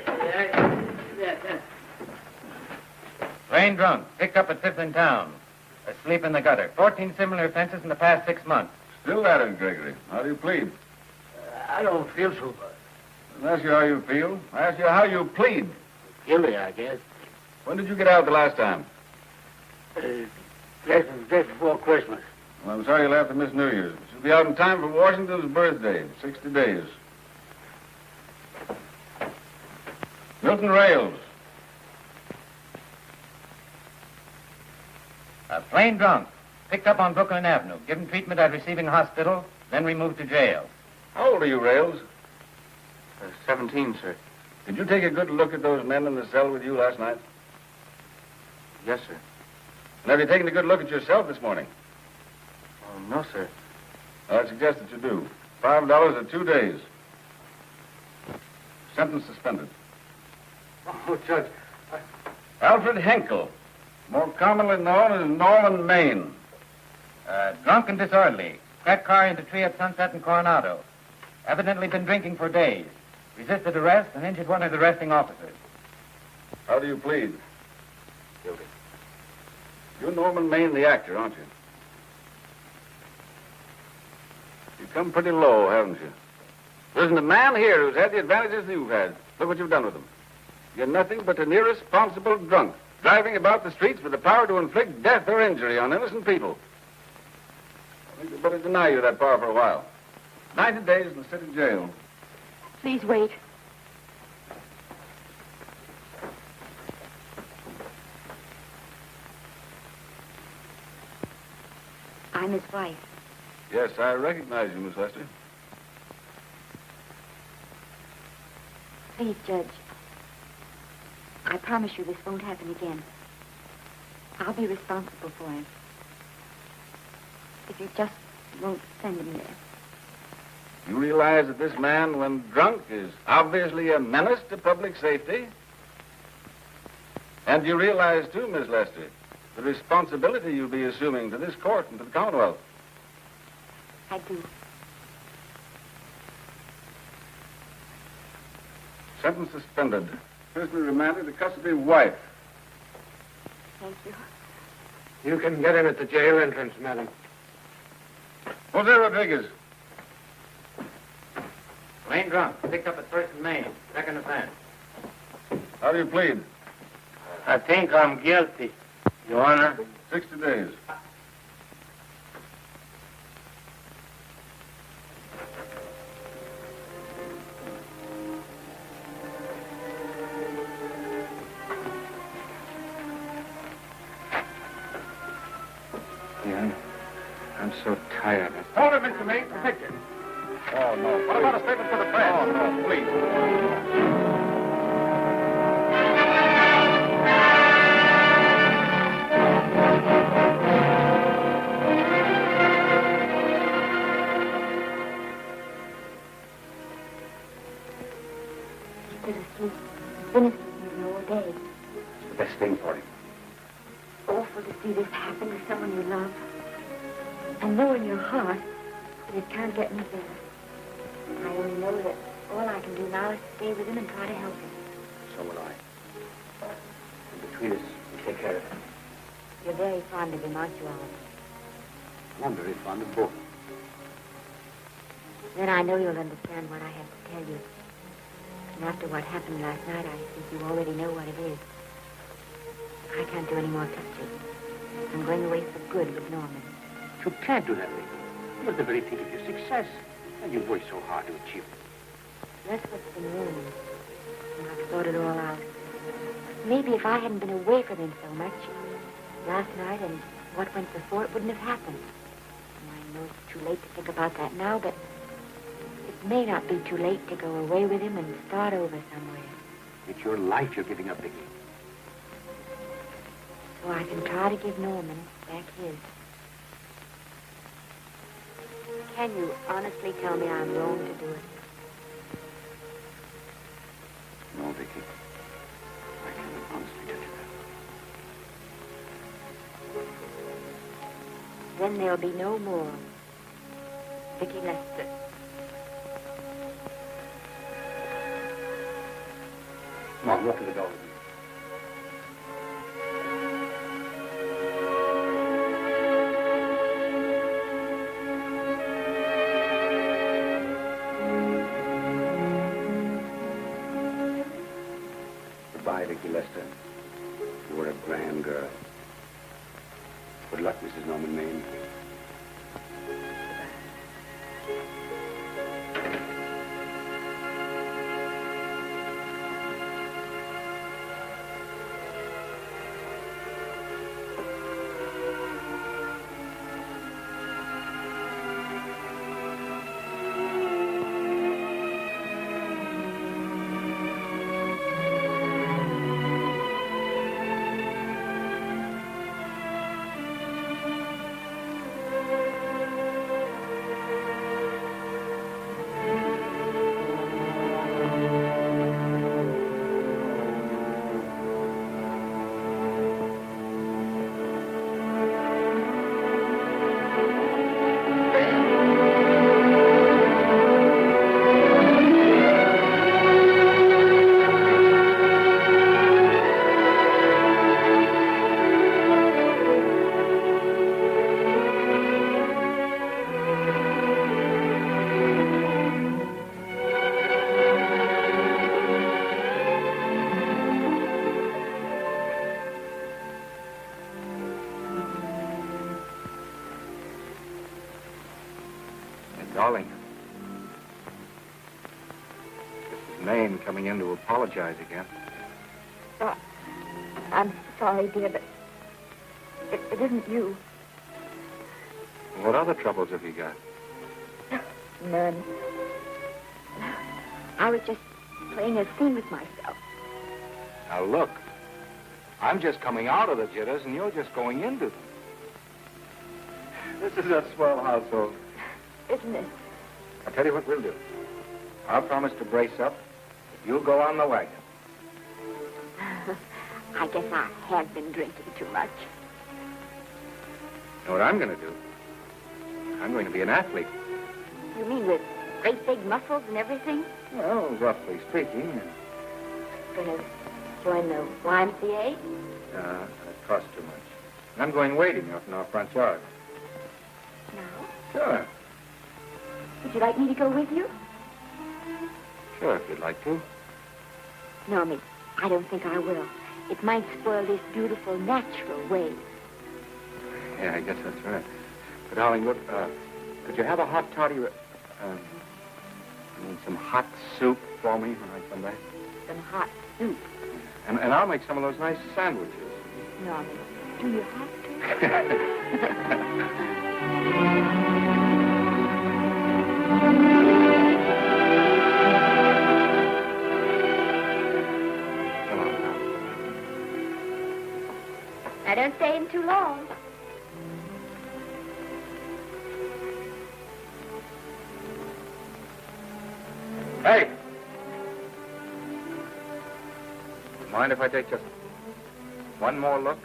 Rain drunk, picked up at 5th in town. Asleep in the gutter. 14 similar offenses in the past 6 months. Still at it, Gregory. How do you plead? I don't feel so good. I didn't ask you how you feel. I asked you how you plead. Guilty, I guess. When did you get out the last time? Just before Christmas. Well, I'm sorry you'll have to miss New Year's. You'll be out in time for Washington's birthday, 60 days. Milton Rails. Plain drunk, picked up on Brooklyn Avenue, given treatment at receiving hospital, then removed to jail. How old are you, Rails? 17, sir. Did you take a good look at those men in the cell with you last night? Yes, sir. And have you taken a good look at yourself this morning? Oh, no, sir. Well, I suggest that you do. $5 or 2 days. Sentence suspended. Oh, Judge. Alfred Henkel, more commonly known as Norman Maine. Drunk and disorderly. Cracked car into tree at Sunset and Coronado. Evidently been drinking for days. Resisted arrest and injured one of the arresting officers. How do you plead? Guilty. You're Norman Maine, the actor, aren't you? You've come pretty low, haven't you? There isn't a man here who's had the advantages you've had. Look what you've done with them. You're nothing but an irresponsible drunk, driving about the streets with the power to inflict death or injury on innocent people. I think we'd better deny you that power for a while. 90 days in the city jail. Please wait. I'm his wife. Yes, I recognize you, Miss Lester. Please, Judge. I promise you this won't happen again. I'll be responsible for him. If you just won't send him there. You realize that this man, when drunk, is obviously a menace to public safety? And you realize, too, Miss Lester, the responsibility you'll be assuming to this court and to the Commonwealth. I do. Sentence suspended. Prisoner remanded to custody of wife. Thank you. You can get in at the jail entrance, madam. Jose Rodriguez. Plain drunk, picked up at 1st and Main. Second offense. How do you plead? I think I'm guilty, Your Honor. 60 days. Yeah, I'm so tired. Hold it, Mr. Maine. The picture. Oh, no. What about a statement for the press? Oh, no, please. He's asleep. He's been asleep all day. The best thing for him. Awful to see this happen to someone you love. And know in your heart that it can't get any better. I only know that all I can do now is to stay with him and try to help him. So will I. And between us, we take care of him. You're very fond of him, aren't you, Oliver? I'm very fond of both. Then I know you'll understand what I have to tell you. And after what happened last night, I think you already know what it is. I can't do any more touching. I'm going away for good with Norman. You can't do that, Vic. You're the very thing of your success. And you've worked so hard to achieve it. That's what's been wrong. And I've thought it all out. Maybe if I hadn't been away from him so much, last night and what went before, it wouldn't have happened. And I know it's too late to think about that now, but it may not be too late to go away with him and start over somewhere. It's your life you're giving up, Vicky. so I can try to give Norman back his. Can you honestly tell me I'm wrong to do it? No, Vicky. I can't honestly tell you that. Then there'll be no more Vicky Lester. Come on, walk to the door. Goodbye, Vicky Lester. You were a grand girl. Good luck, Mrs. Norman Maine. Darling. This is Maine coming in to apologize again. I'm sorry, dear, but it isn't you. What other troubles have you got? None. I was just playing a scene with myself. Now look, I'm just coming out of the jitters and you're just going into them. This is a swell household. Isn't it? I'll tell you what we'll do. I'll promise to brace up if you'll go on the wagon. I guess I have been drinking too much. You know what I'm going to do? I'm going to be an athlete. You mean with great big muscles and everything? Well, roughly speaking. Gonna join the YMCA? That costs too much. And I'm going wading up in our front yard. No. Sure. Would you like me to go with you? Sure, if you'd like to. No, Miss, I don't think I will. It might spoil this beautiful, natural wave. Yeah, I guess that's right. But, darling, look, could you have a hot toddy, some hot soup for me when I come back? Some hot soup? And I'll make some of those nice sandwiches. No, Miss, do you have to? I don't stay in too long. Hey! Mind if I take just one more look?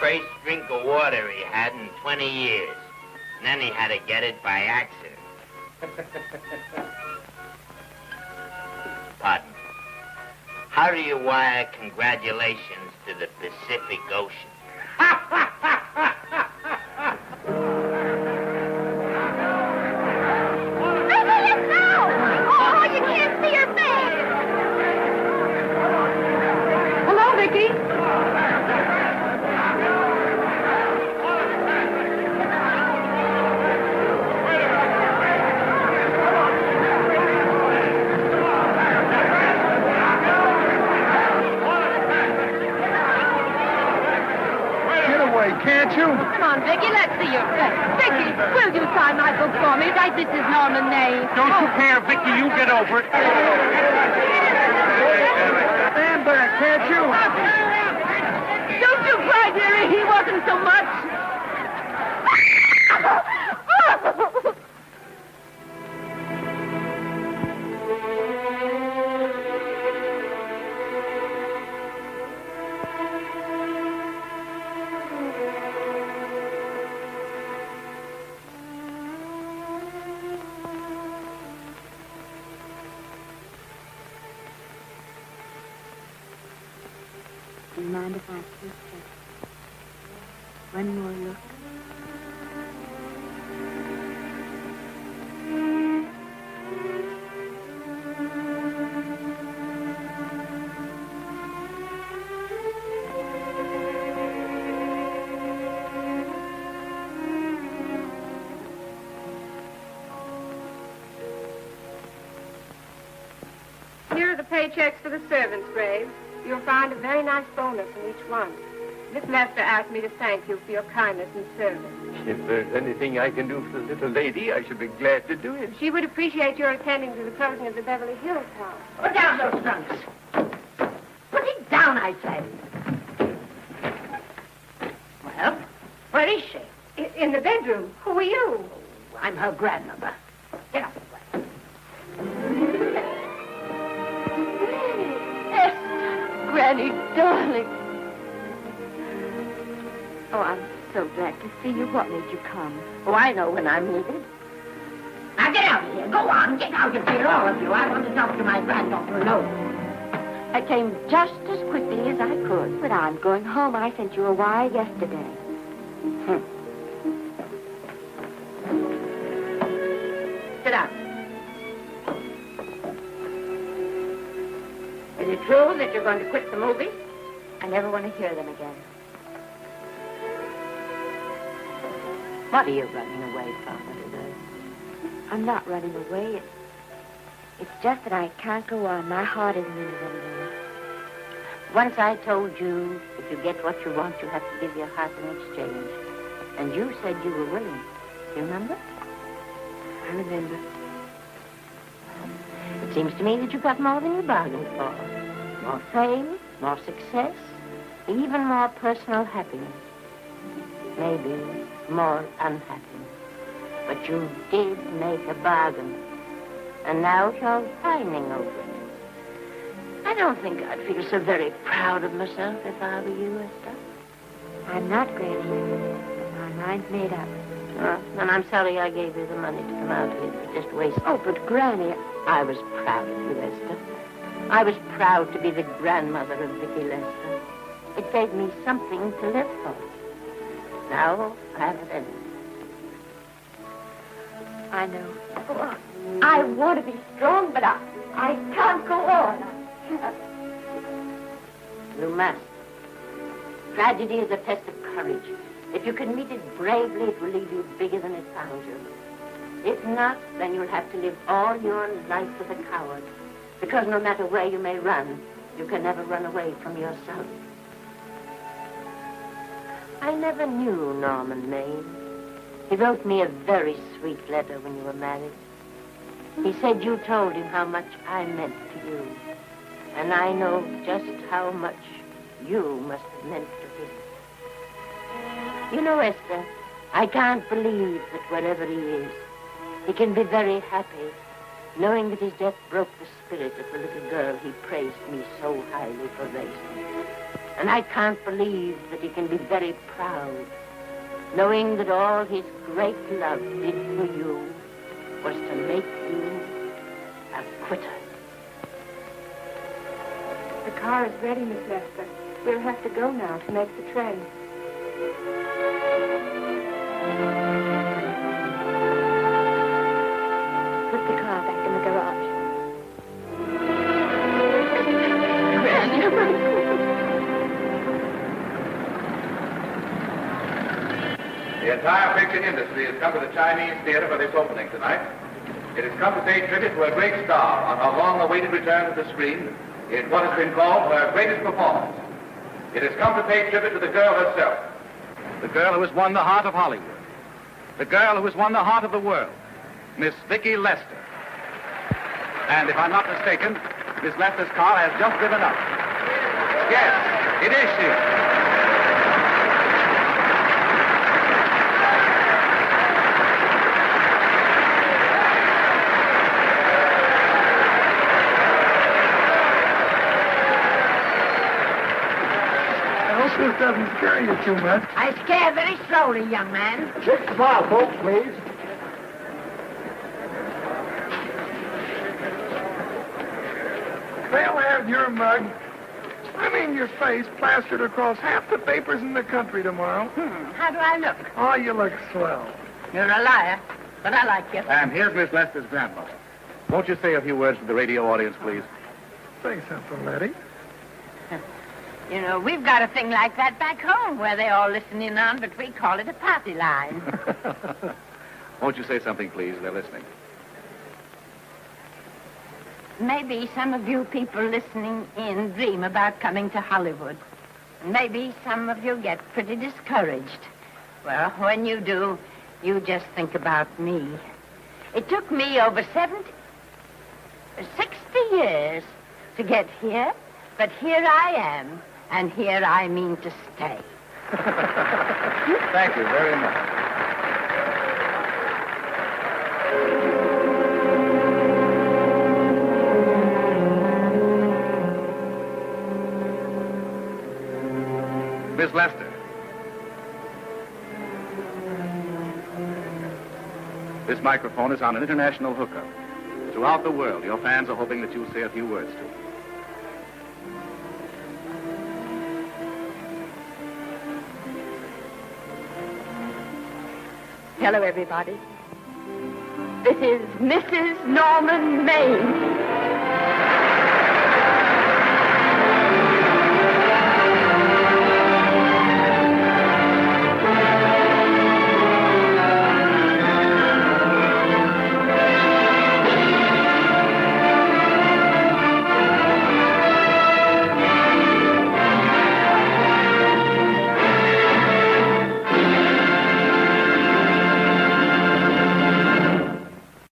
first drink of water he had in 20 years. And then he had to get it by accident. Pardon. How do you wire congratulations to the Pacific Ocean? Oh, you can't see her face. Hello, Vicky. Can't you? Come on, Vicky, let's see your face. Vicky, will you sign my book for me? Write this is Norman May. Don't you care, Vicky? You get over it. Stand back, can't you? Don't you cry, dearie. He wasn't so much. Do you mind if I take just one more look? Here are the paychecks for the servants, Graves. You'll find a very nice bonus in each one. Miss Lester asked me to thank you for your kindness and service. If there's anything I can do for the little lady, I should be glad to do it. She would appreciate your attending to the closing of the Beverly Hills house. Put down those trunks. Put it down, I say. Well, where is she? In the bedroom. Who are you? I'm her grandmother. Get up. Granny, darling. Oh, I'm so glad to see you. What made you come? Oh, I know when I'm needed. Now get out of here. Go on. Get out of here, all of you. I want to talk to my granddaughter alone. I came just as quickly as I could. But I'm going home. I sent you a wire yesterday. Sit down. Is it true that you're going to quit the movies? I never want to hear them again. What are you running away from, little girl? I'm not running away. It's just that I can't go on. My heart isn't in it anymore. Once I told you if you get what you want, you have to give your heart in exchange. And you said you were willing. Do you remember? I remember. It seems to me that you got more than you bargained for. More fame, more success, even more personal happiness. Maybe more unhappiness. But you did make a bargain. And now you're pining over it. I don't think I'd feel so very proud of myself if I were you, Esther. I'm not, Granny. My mind's made up. Oh, and I'm sorry I gave you the money to come out here. It just wasted. Oh, but Granny, I was proud of you, Esther. I was proud to be the grandmother of Vicky Lester. It gave me something to live for. Now I have it ended. I know. Oh, I want to be strong, but I can't go on. You must. Tragedy is a test of courage. If you can meet it bravely, it will leave you bigger than it found you. If not, then you'll have to live all your life as a coward. Because no matter where you may run, you can never run away from yourself. I never knew Norman Maine. He wrote me a very sweet letter when you were married. He said you told him how much I meant to you. And I know just how much you must have meant to him. You know, Esther, I can't believe that wherever he is, he can be very happy, knowing that his death broke the spirit of the little girl he praised me so highly for raising. And I can't believe that he can be very proud, knowing that all his great love did for you was to make you a quitter. The car is ready, Miss Lester. We'll have to go now to make the train. Put the car back in the garage. The entire picture industry has come to the Chinese theater for this opening tonight. It has come to pay tribute to a great star on her long-awaited return to the screen in what has been called her greatest performance. It has come to pay tribute to the girl herself. The girl who has won the heart of Hollywood. The girl who has won the heart of the world. Miss Vicki Lester. And if I'm not mistaken, Miss Lester's car has just driven up. Yes, it is she. This doesn't scare you too much. I scare very slowly, young man. 6 o'clock, folks, please. They'll have your mug, your face, plastered across half the papers in the country tomorrow. How do I look? Oh, you look swell. You're a liar, but I like you. And here's Miss Lester's grandmother. Won't you say a few words to the radio audience, please? Say something, Letty. You know, we've got a thing like that back home where they all listen in on, but we call it a party line. Won't you say something, please? They're listening. Maybe some of you people listening in dream about coming to Hollywood. Maybe some of you get pretty discouraged. Well, when you do, you just think about me. It took me over 60 years to get here, but here I am, and here I mean to stay. Thank you very much. Miss Lester. This microphone is on an international hookup. Throughout the world, your fans are hoping that you'll say a few words to them. Hello, everybody. This is Mrs. Norman Maine.